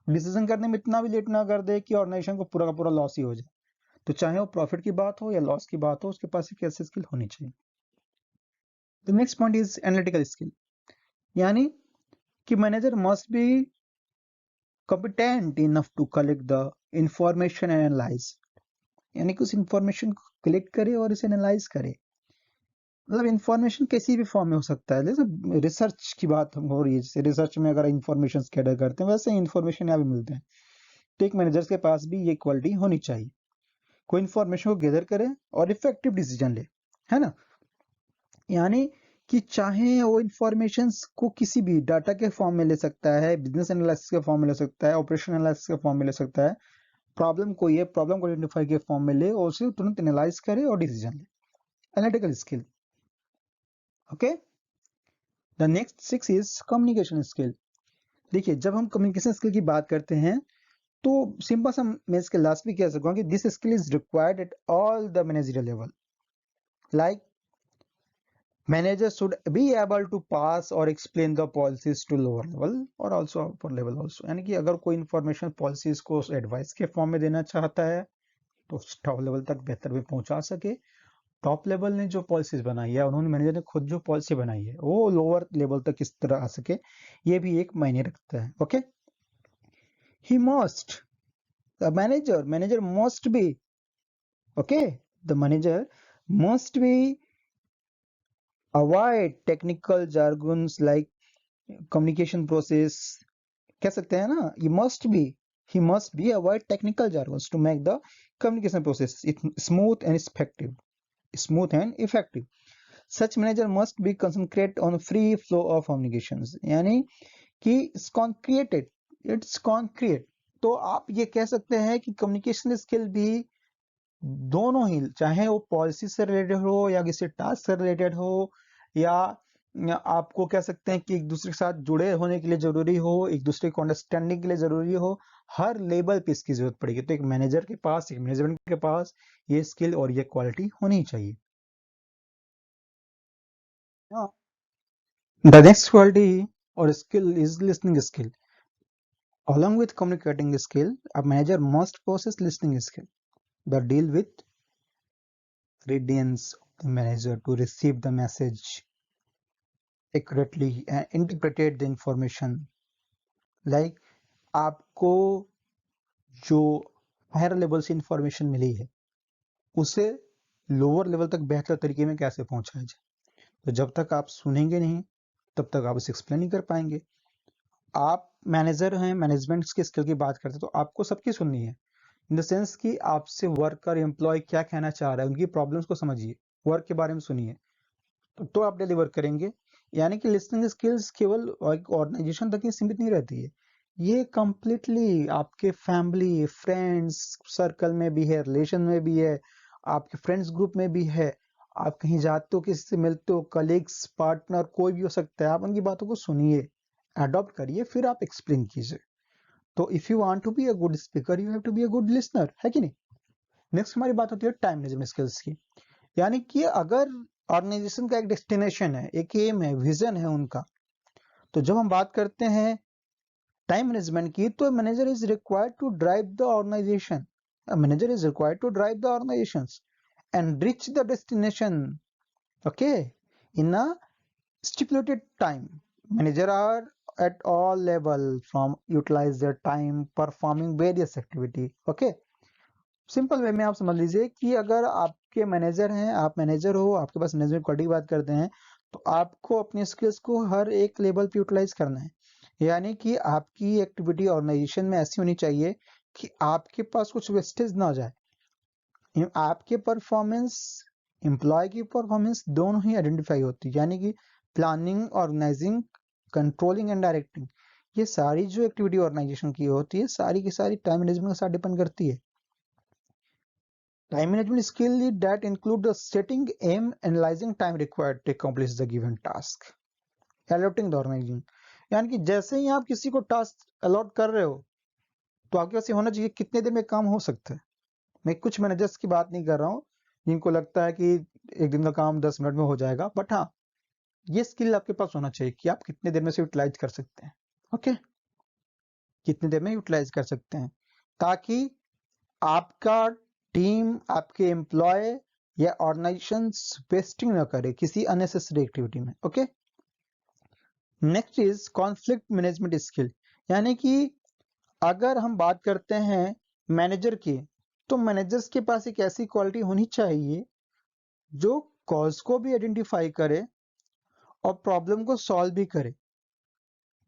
डिसीजन करने में इतना भी लेट ना कर दे कि ऑर्गेनाइजेशन को पूरा का पूरा लॉस ही हो जाए। तो चाहे वो प्रॉफिट की बात हो या लॉस की बात हो, उसके पास एक ऐसी स्किल होनी चाहिए। The next point is analytical skill, यानी कि manager must B competent enough to collect the information and analyze, यानी कि उस इंफॉर्मेशन को कलेक्ट करे और इसे एनालाइज करे। मतलब इंफॉर्मेशन किसी भी फॉर्म में हो सकता है, जैसे रिसर्च की बात हो रही है, जैसे रिसर्च में अगर इंफॉर्मेशन कैटर करते हैं, वैसे इंफॉर्मेशन यहाँ भी मिलते हैं। तो एक मैनेजर के पास भी ये क्वालिटी होनी चाहिए, कोई इंफॉर्मेशन को गैदर करे और इफेक्टिव डिसीजन ले, है ना। यानी कि चाहे वो इंफॉर्मेशन को किसी भी डाटा के फॉर्म में ले सकता है, बिजनेस एनालिसिस के फॉर्म में ले सकता है, ऑपरेशन एनालिसिस के फॉर्म में ले सकता है, प्रॉब्लम को ये प्रॉब्लम को आइडेंटिफाई के फॉर्म में ले और उसे तुरंत एनालाइज करे और डिसीजन ले, analytical skill. Okay, the next 6 is communication skill. देखिए, जब हम कम्युनिकेशन स्किल की बात करते हैं तो सिंपल सा मैं इसके लास्ट में कह सकूंगा कि this skill is required at all the managerial level, like manager should be able to pass or explain the policies to lower level or also upper level also, यानी कि अगर कोई इंफॉर्मेशन पॉलिसीज को advice के form में देना चाहता है तो टॉप लेवल तक बेहतर में पहुंचा सके। टॉप लेवल ने जो पॉलिसीज बनाई है, उन्होंने मैनेजर ने खुद जो पॉलिसी बनाई है, वो लोअर लेवल तक किस तरह आ सके, ये भी एक मायने रखता है। Okay, he must, the manager must B, okay, the manager must B avoid technical jargons like communication process, कह सकते हैं ना, he must be avoid technical jargons to make the communication process smooth and effective. smooth and effective. Such manager must be concentrate on free flow of communications, यानी कि it's concrete. तो आप ये कह सकते हैं कि कम्युनिकेशन स्किल भी दोनों ही, चाहे वो पॉलिसी से रिलेटेड हो या किसी टास्क से रिलेटेड हो, या आपको कह सकते हैं कि एक दूसरे के साथ जुड़े होने के लिए जरूरी हो, एक दूसरे को अंडरस्टैंडिंग के लिए जरूरी हो, हर लेवल पे इसकी जरूरत पड़ेगी। तो एक मैनेजर के पास, एक मैनेजमेंट के पास ये स्किल और ये क्वालिटी होनी चाहिए। The next quality or skill is listening skill. Along with communicating skill, a manager must possess listening skill that deal with readiness of the manager to receive the message accurately and interpret the information. Like आपको जो higher level से information मिली है उसे lower level तक बेहतर तरीके में कैसे पहुंचाया जाए। तो जब तक आप सुनेंगे नहीं तब तक आप उसे एक्सप्लेन नहीं कर पाएंगे। आप मैनेजर हैं, मैनेजमेंट की स्किल की बात करते हैं तो आपको सबकी सुननी है, इन द सेंस कि आपसे वर्कर एम्प्लॉय क्या कहना चाह रहा है, उनकी प्रॉब्लम्स को समझिए, वर्क के बारे में सुनिए, तो आप डिलीवर करेंगे। यानी कि लिसनिंग स्किल्स केवल ऑर्गेनाइजेशन तक ही सीमित नहीं रहती है, ये कंप्लीटली आपके फैमिली फ्रेंड्स सर्कल में भी है, रिलेशन में भी है, आपके फ्रेंड्स ग्रुप में भी है। आप कहीं जाते हो, किसी से मिलते हो, कलीग्स पार्टनर कोई भी हो सकता है, आप उनकी बातों को सुनिए, अडॉप्ट करिए, फिर आप एक्सप्लेन कीजिए। तो if you want to be a good speaker you have to be a good listener, है कि नहीं। नेक्स्ट हमारी बात होती है टाइम मैनेजमेंट स्किल्स की। यानी कि अगर ऑर्गेनाइजेशन का एक डेस्टिनेशन है, एक एम है, विजन है उनका, तो जब हम बात करते हैं टाइम मैनेजमेंट की, तो manager is required to drive the organisation, manager is required to drive the organisations and reach the destination, okay, in a stipulated time. Manager are at all level from utilize their time performing various activity. Okay, simple way में आप समझ लीजिए कि अगर आपके manager हैं, आप manager हो, आपके पास मैनेजमेंट क्वालिटी की बात करते हैं, तो आपको अपनी स्किल्स को हर एक लेवल पे यूटिलाइज करना है। यानी कि आपकी एक्टिविटी ऑर्गेनाइजेशन में ऐसी होनी चाहिए कि आपके पास कुछ वेस्टेज ना हो जाए। आपके परफॉर्मेंस, एम्प्लॉय की परफॉर्मेंस दोनों ही आइडेंटिफाई होती है। यानी कि planning, organising, controlling and directing, ये सारी जो एक्टिविटी ऑर्गेनाइजेशन की होती है सारी की सारी टाइम मैनेजमेंट के साथ डिपेंड करती है। Time management skill that include the setting aim, analysing time required to accomplish the given task, allotting the organising. यानी कि जैसे ही आप किसी को टास्क अलॉट कर रहे हो तो आपके पास ये होना चाहिए कितने देर में काम हो सकता है। मैं कुछ मैनेजर्स की बात नहीं कर रहा हूँ जिनको लगता है कि एक दिन का काम 10 मिनट में हो जाएगा, बट हाँ, ये स्किल आपके पास होना चाहिए कि आप कितने देर में से यूटिलाइज कर सकते हैं। ओके, कितनी देर में यूटिलाइज कर सकते हैं, ताकि आपका टीम, आपके एम्प्लॉय या ऑर्गेनाइजेशन वेस्टिंग ना करे किसी अननेसेसरी एक्टिविटी में। Okay, next is conflict management skill. यानी कि अगर हम बात करते हैं मैनेजर की, तो मैनेजर्स के पास एक ऐसी क्वालिटी होनी चाहिए जो कॉज को भी आइडेंटिफाई करे और प्रॉब्लम को सॉल्व भी करे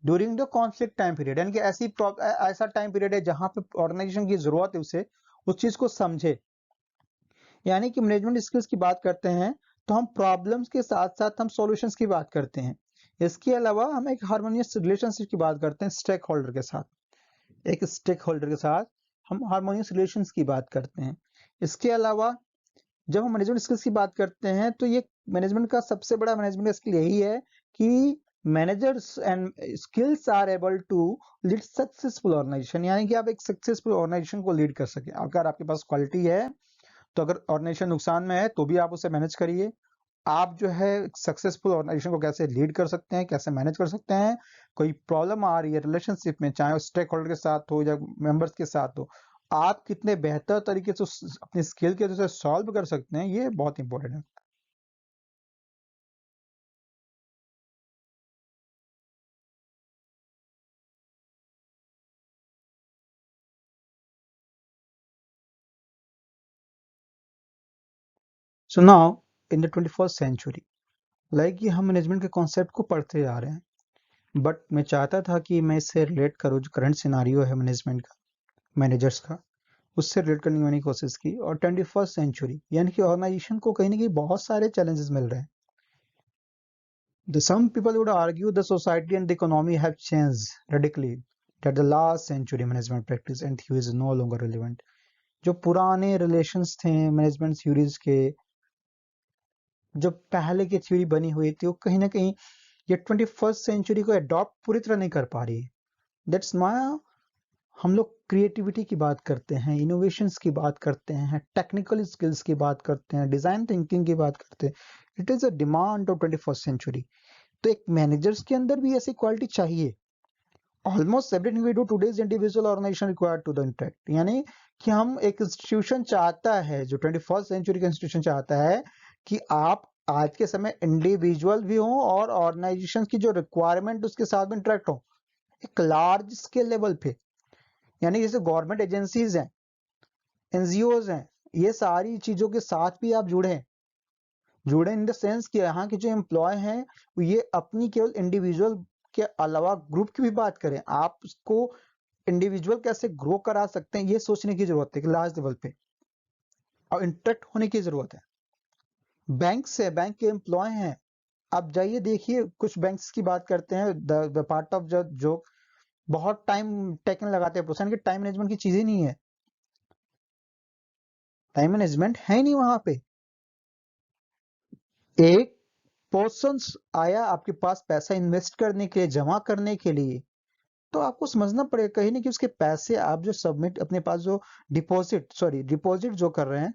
during the conflict time period. यानी कि ऐसा टाइम पीरियड है जहां पे ऑर्गेनाइजेशन की जरूरत है उसे, उस चीज को समझे। यानी कि मैनेजमेंट स्किल्स की बात करते हैं तो हम प्रॉब्लम्स के साथ साथ हम सॉल्यूशंस की बात करते हैं। इसके अलावा हम एक हार्मोनियस रिलेशनशिप की बात करते हैं स्टेक होल्डर के साथ, एक स्टेक होल्डर के साथ हम हार्मोनियस रिलेशंस की बात करते हैं। इसके अलावा जब हम मैनेजमेंट स्किल्स की बात करते हैं तो ये मैनेजमेंट का सबसे बड़ा मैनेजमेंट स्किल यही है कि managers and skills are able to lead successful organisation. यानी कि आप एक सक्सेसफुल ऑर्गेनाइजेशन को लीड कर सके। अगर आपके पास क्वालिटी है तो अगर ऑर्गेनाइजेशन नुकसान में है तो भी आप उसे मैनेज करिए। आप जो है सक्सेसफुल ऑर्गेनाइजेशन को कैसे लीड कर सकते हैं, कैसे मैनेज कर सकते हैं, कोई प्रॉब्लम आ रही है रिलेशनशिप में, चाहे स्टेक होल्डर के साथ हो या मेंबर्स के साथ हो, आप कितने बेहतर तरीके से अपनी स्किल के से सॉल्व कर सकते हैं, ये बहुत इंपॉर्टेंट है। So now in the 21st century, like ये हम मैनेजमेंट के कॉन्सेप्ट को पढ़ते आ रहे हैं, बट मैं चाहता था कि मैं इससे रिलेट करूँ जो करंट सिनारियो है मैनेजमेंट का, मैनेजर्स का। उससे रिलेट करने की मैंने कोशिश की। और 21st सेंचुरी यानी कि ऑर्गेनाइजेशन को कहीं ना कहीं बहुत सारे चैलेंजेस मिल रहे हैं। Some people would argue the society and the economy have changed radically, that the last century management practice and theory is no longer relevant. जो पुराने रिलेशंस थे मैनेजमेंट थ्योरीज के, जो पहले की थ्योरी बनी हुई थी, वो कहीं ना कहीं ये 21st सेंचुरी को अडॉप्ट पूरी तरह नहीं कर पा रही है। दैट्स माय हम लोग क्रिएटिविटी की बात करते हैं, इनोवेशंस की बात करते हैं, टेक्निकल स्किल्स की बात करते हैं, डिजाइन थिंकिंग की बात करते हैं। It is a demand of 21st century. तो एक मैनेजर्स के अंदर भी ऐसी क्वालिटी चाहिए। Almost everything we do today is individual organisation required to the interact, यानी कि हम एक इंस्टीट्यूशन चाहता है, जो 21st सेंचुरी का इंस्टीट्यूशन चाहता है कि आप आज के समय इंडिविजुअल भी हो और ऑर्गेनाइजेशन की जो रिक्वायरमेंट उसके साथ में इंटरेक्ट हो एक लार्ज स्केल लेवल पे। यानी जैसे गवर्नमेंट एजेंसीज हैं, एनजीओज हैं, ये सारी चीजों के साथ भी आप जुड़े इन द सेंस कि यहाँ के जो एम्प्लॉय हैं ये अपनी केवल इंडिविजुअल के अलावा ग्रुप की भी बात करें। आप उसको इंडिविजुअल कैसे ग्रो करा सकते हैं ये सोचने की जरूरत है कि लार्ज लेवल पे, और इंटरेक्ट होने की जरूरत है। बैंक से, बैंक के एम्प्लॉय हैं, आप जाइए देखिए, कुछ बैंक्स की बात करते हैं, द पार्ट ऑफ जो बहुत टाइम टेकन लगाते हैं प्रोसेस, कि टाइम मैनेजमेंट की चीज ही नहीं है, टाइम मैनेजमेंट है ही नहीं वहां पे। एक पर्सन आया आपके पास पैसा इन्वेस्ट करने के लिए, जमा करने के लिए, तो आपको समझना पड़ेगा कहीं नहीं कि उसके पैसे आप जो सबमिट अपने पास जो डिपॉजिट जो कर रहे हैं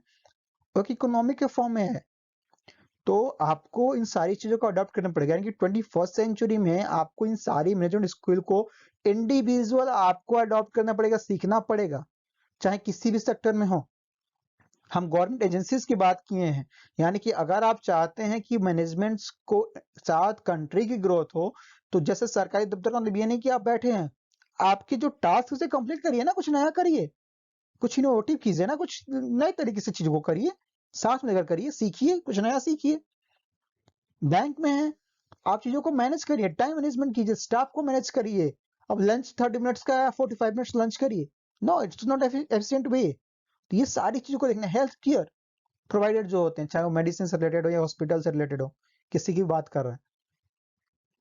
वो इकोनॉमिक के फॉर्म में है। तो आपको इन सारी चीजों को अडॉप्ट करना पड़ेगा, यानी कि 21st सेंचुरी में आपको इन सारी मैनेजमेंट स्किल को इंडिविजुअल आपको अडॉप्ट करना पड़ेगा, सीखना पड़ेगा, चाहे किसी भी सेक्टर में हो। हम गवर्नमेंट एजेंसीज की बात किए हैं, यानी कि अगर आप चाहते हैं कि मैनेजमेंट को साथ कंट्री की ग्रोथ हो, तो जैसे सरकारी दफ्तर का मतलब ये नहीं कि आप बैठे हैं, आपकी जो टास्क उसे कंप्लीट करिए ना, कुछ नया करिए, कुछ इनोवेटिव कीजिए ना, कुछ नए तरीके से चीजों को करिए, साथ में लेकर करिए, सीखिए, कुछ नया सीखिए। बैंक में है, आप चीजों को मैनेज करिए, टाइम मैनेजमेंट कीजिए, स्टाफ को मैनेज करिए। अब लंच 30 मिनट्स का 45 मिनट्स लंच करिए, no it's not efficient way. तो ये सारी चीजों को देखना। हेल्थ केयर प्रोवाइडर जो होते हैं, चाहे वो मेडिसिन से रिलेटेड हो या हॉस्पिटल से रिलेटेड हो, किसी की बात कर रहे हैं,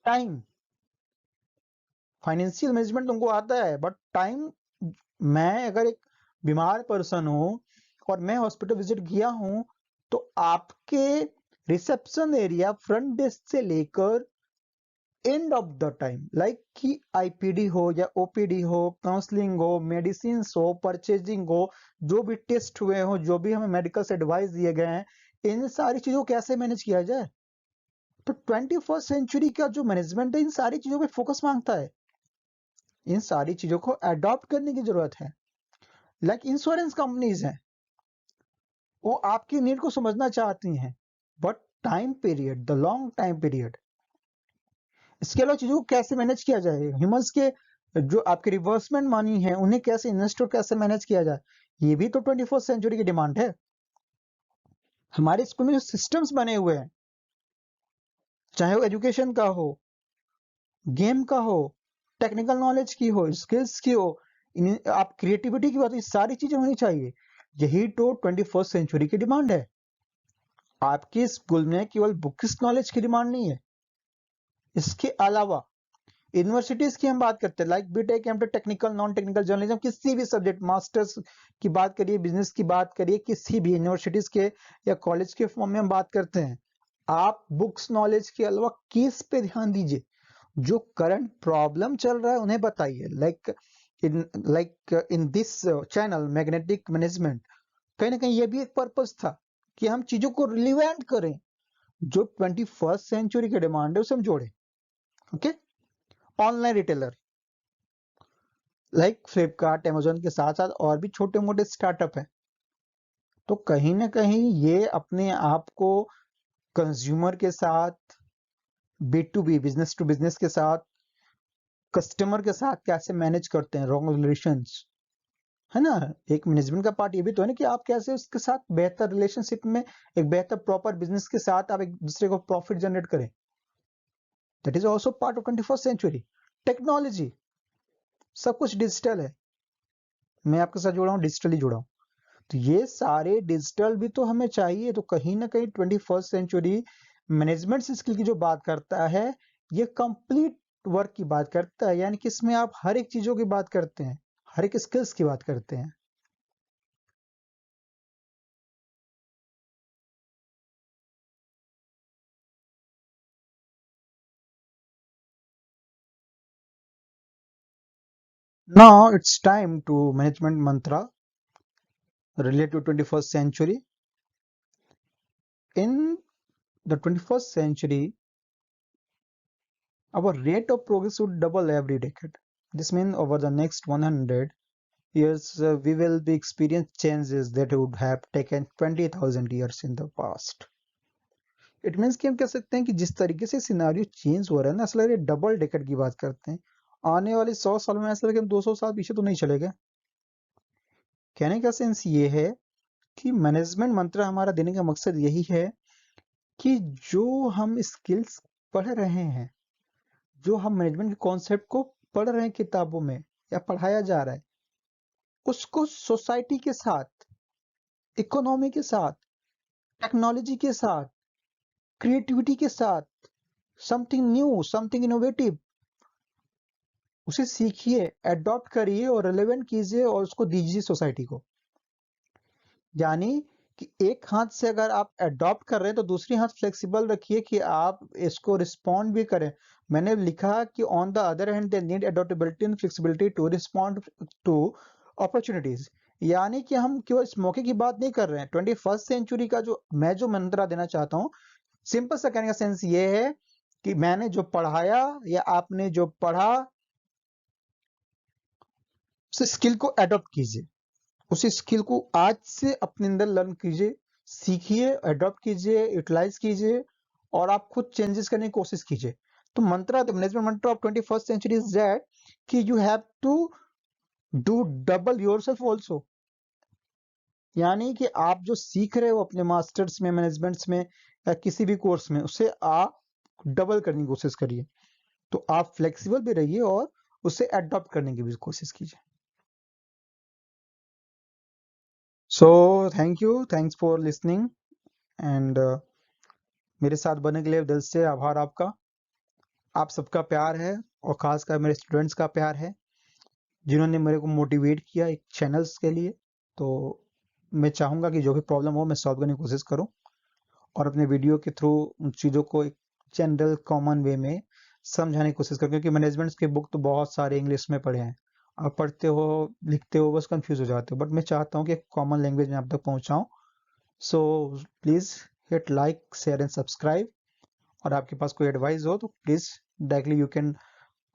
टाइम, फाइनेंशियल मैनेजमेंट तुमको आता है, बट टाइम, मैं अगर एक बीमार पर्सन हूं और मैं हॉस्पिटल विजिट किया हूं, तो आपके रिसेप्शन एरिया फ्रंट डेस्क से लेकर end of the time, like कि आईपीडी हो या ओपीडी हो, काउंसलिंग हो, मेडिसिन हो, परचेजिंग हो, जो भी टेस्ट हुए हो, जो भी हमें मेडिकल से एडवाइस दिए गए हैं, इन सारी चीजों को कैसे मैनेज किया जाए। तो 21st सेंचुरी का जो मैनेजमेंट है इन सारी चीजों पे फोकस मांगता है, इन सारी चीजों को अडॉप्ट करने की जरूरत है। लाइक इंश्योरेंस कंपनीज हैं, वो आपकी नीड को समझना चाहती हैं, but time period, the long time period, इसके अलावा चीजों को कैसे मैनेज किया जाए, ह्यूमंस के जो आपके रिवर्समेंट मनी है उन्हें कैसे इन्वेस्ट और कैसे मैनेज किया जाए, ये भी तो 21st सेंचुरी की डिमांड है। हमारे स्कूल में जो सिस्टम्स बने हुए हैं, चाहे वो एजुकेशन का हो, गेम का हो, टेक्निकल नॉलेज की हो, स्किल्स की हो, आप क्रिएटिविटी की बात, ये सारी चीजें होनी चाहिए। यही तो 21st सेंचुरी की डिमांड है। आपके स्कूल में केवल बुक्स नॉलेज की डिमांड नहीं है, इसके अलावा यूनिवर्सिटीज की हम बात करते हैं, like BTech, MTech, technical, non technical, journalism, किसी भी सब्जेक्ट, मास्टर्स की बात करिए, बिजनेस की बात करिए, किसी भी यूनिवर्सिटीज के या कॉलेज के फॉर्म में हम बात करते हैं, आप बुक्स नॉलेज के अलावा केस पे ध्यान दीजिए, जो करंट प्रॉब्लम चल रहा है उन्हें बताइए। Like in this channel magnetic management, कहीं ना कहीं ये भी एक पर्पस था कि हम चीजों को रिलीवेंट करें, जो 21st सेंचुरी की डिमांड है उसे हम जोड़े। Okay, online retailer like Flipkart, Amazon के साथ साथ और भी छोटे मोटे स्टार्टअप हैं, तो कहीं ना कहीं ये अपने आप को कंज्यूमर के साथ, B2B, बिजनेस टू बिजनेस के साथ, कस्टमर के साथ कैसे मैनेज करते हैं, रॉन्ग रिलेशंस, है ना। एक मैनेजमेंट का पार्ट ये भी तो है ना कि आप कैसे उसके साथ बेहतर रिलेशनशिप में, एक बेहतर प्रॉपर बिजनेस के साथ आप एक दूसरे को प्रॉफिट जनरेट करें। That is also part of 21st century. Technology, सब कुछ डिजिटल है, मैं आपके साथ जुड़ा हूँ, डिजिटली जुड़ा हूँ। तो ये सारे डिजिटल भी तो हमें चाहिए, तो कहीं ना कहीं 21st सेंचुरी मैनेजमेंट स्किल की जो बात करता है, ये कंप्लीट वर्क की बात करता है, यानी कि इसमें आप हर एक चीजों की बात करते हैं, हर एक स्किल्स की बात करते हैं। Now it's time to management mantra related to 21st century. In the 21st century, our rate of progress would double every decade. This means over the next 100 years, we will be experiencing changes that would have taken 20,000 years in the past. It means कि हम कह सकते हैं कि जिस तरीके से scenario change हो रहा है ना, ऐसा लग रहा है डबल डेकेड की बात करते हैं। आने वाले 100 साल में ऐसा लगे हम 200 साल पीछे तो नहीं चले गए। कहने का सेंस ये है कि मैनेजमेंट मंत्र हमारा देने का मकसद यही है कि जो हम स्किल्स पढ़ रहे हैं, जो हम मैनेजमेंट के कॉन्सेप्ट को पढ़ रहे हैं किताबों में या पढ़ाया जा रहा है, उसको सोसाइटी के साथ, इकोनॉमी के साथ, टेक्नोलॉजी के साथ, क्रिएटिविटी के साथ, समथिंग न्यू, समथिंग इनोवेटिव, उसे सीखिए, अडॉप्ट करिए और रिलेवेंट कीजिए और उसको दीजिए सोसाइटी को। यानी कि एक हाथ से अगर आप अडॉप्ट कर रहे हैं तो दूसरी हाथ फ्लेक्सिबल रखिए कि आप इसको रिस्पॉन्ड भी करें। मैंने लिखा कि on the other hand they need adaptability and flexibility to respond to opportunities. यानी कि हम केवल इस मौके की बात नहीं कर रहे हैं। 21st सेंचुरी का जो मंत्र देना चाहता हूँ, सिंपल सा कहने का सेंस ये है कि मैंने जो पढ़ाया या आपने जो पढ़ा, उस स्किल को एडॉप्ट कीजिए, उस स्किल को आज से अपने अंदर लर्न कीजिए, सीखिए, एडॉप्ट कीजिए, यूटिलाइज कीजिए और आप खुद चेंजेस करने की कोशिश कीजिए। तो mantra, the management mantra of 21st century is that कि you have to do double yourself also. यानी कि आप जो सीख रहे हो अपने मास्टर्स में, मैनेजमेंट्स में या किसी भी कोर्स में, उसे आप डबल करने की कोशिश करिए। तो आप फ्लेक्सिबल भी रहिए और उसे एडॉप्ट करने की भी कोशिश कीजिए। So thank you, thanks for listening and मेरे साथ बनने के लिए दिल से आभार आपका। आप सबका प्यार है और खासकर मेरे स्टूडेंट्स का प्यार है जिन्होंने मेरे को मोटिवेट किया एक चैनल्स के लिए। तो मैं चाहूँगा कि जो भी प्रॉब्लम हो मैं सॉल्व करने की कोशिश करूँ और अपने वीडियो के थ्रू उन चीज़ों को एक जनरल कॉमन वे में समझाने की कोशिश करूँ, क्योंकि मैनेजमेंट्स के बुक तो बहुत सारे इंग्लिश में पढ़े हैं, आप पढ़ते हो, लिखते हो, बस कंफ्यूज हो जाते हो, बट मैं चाहता हूँ कि एक कॉमन लैंग्वेज में आप तक पहुँचाऊँ। So please hit like, share and subscribe. और आपके पास कोई एडवाइस हो तो please directly you can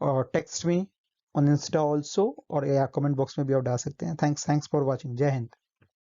text me on insta also, और या कमेंट बॉक्स में भी आप डाल सकते हैं। Thanks for watching. जय हिंद।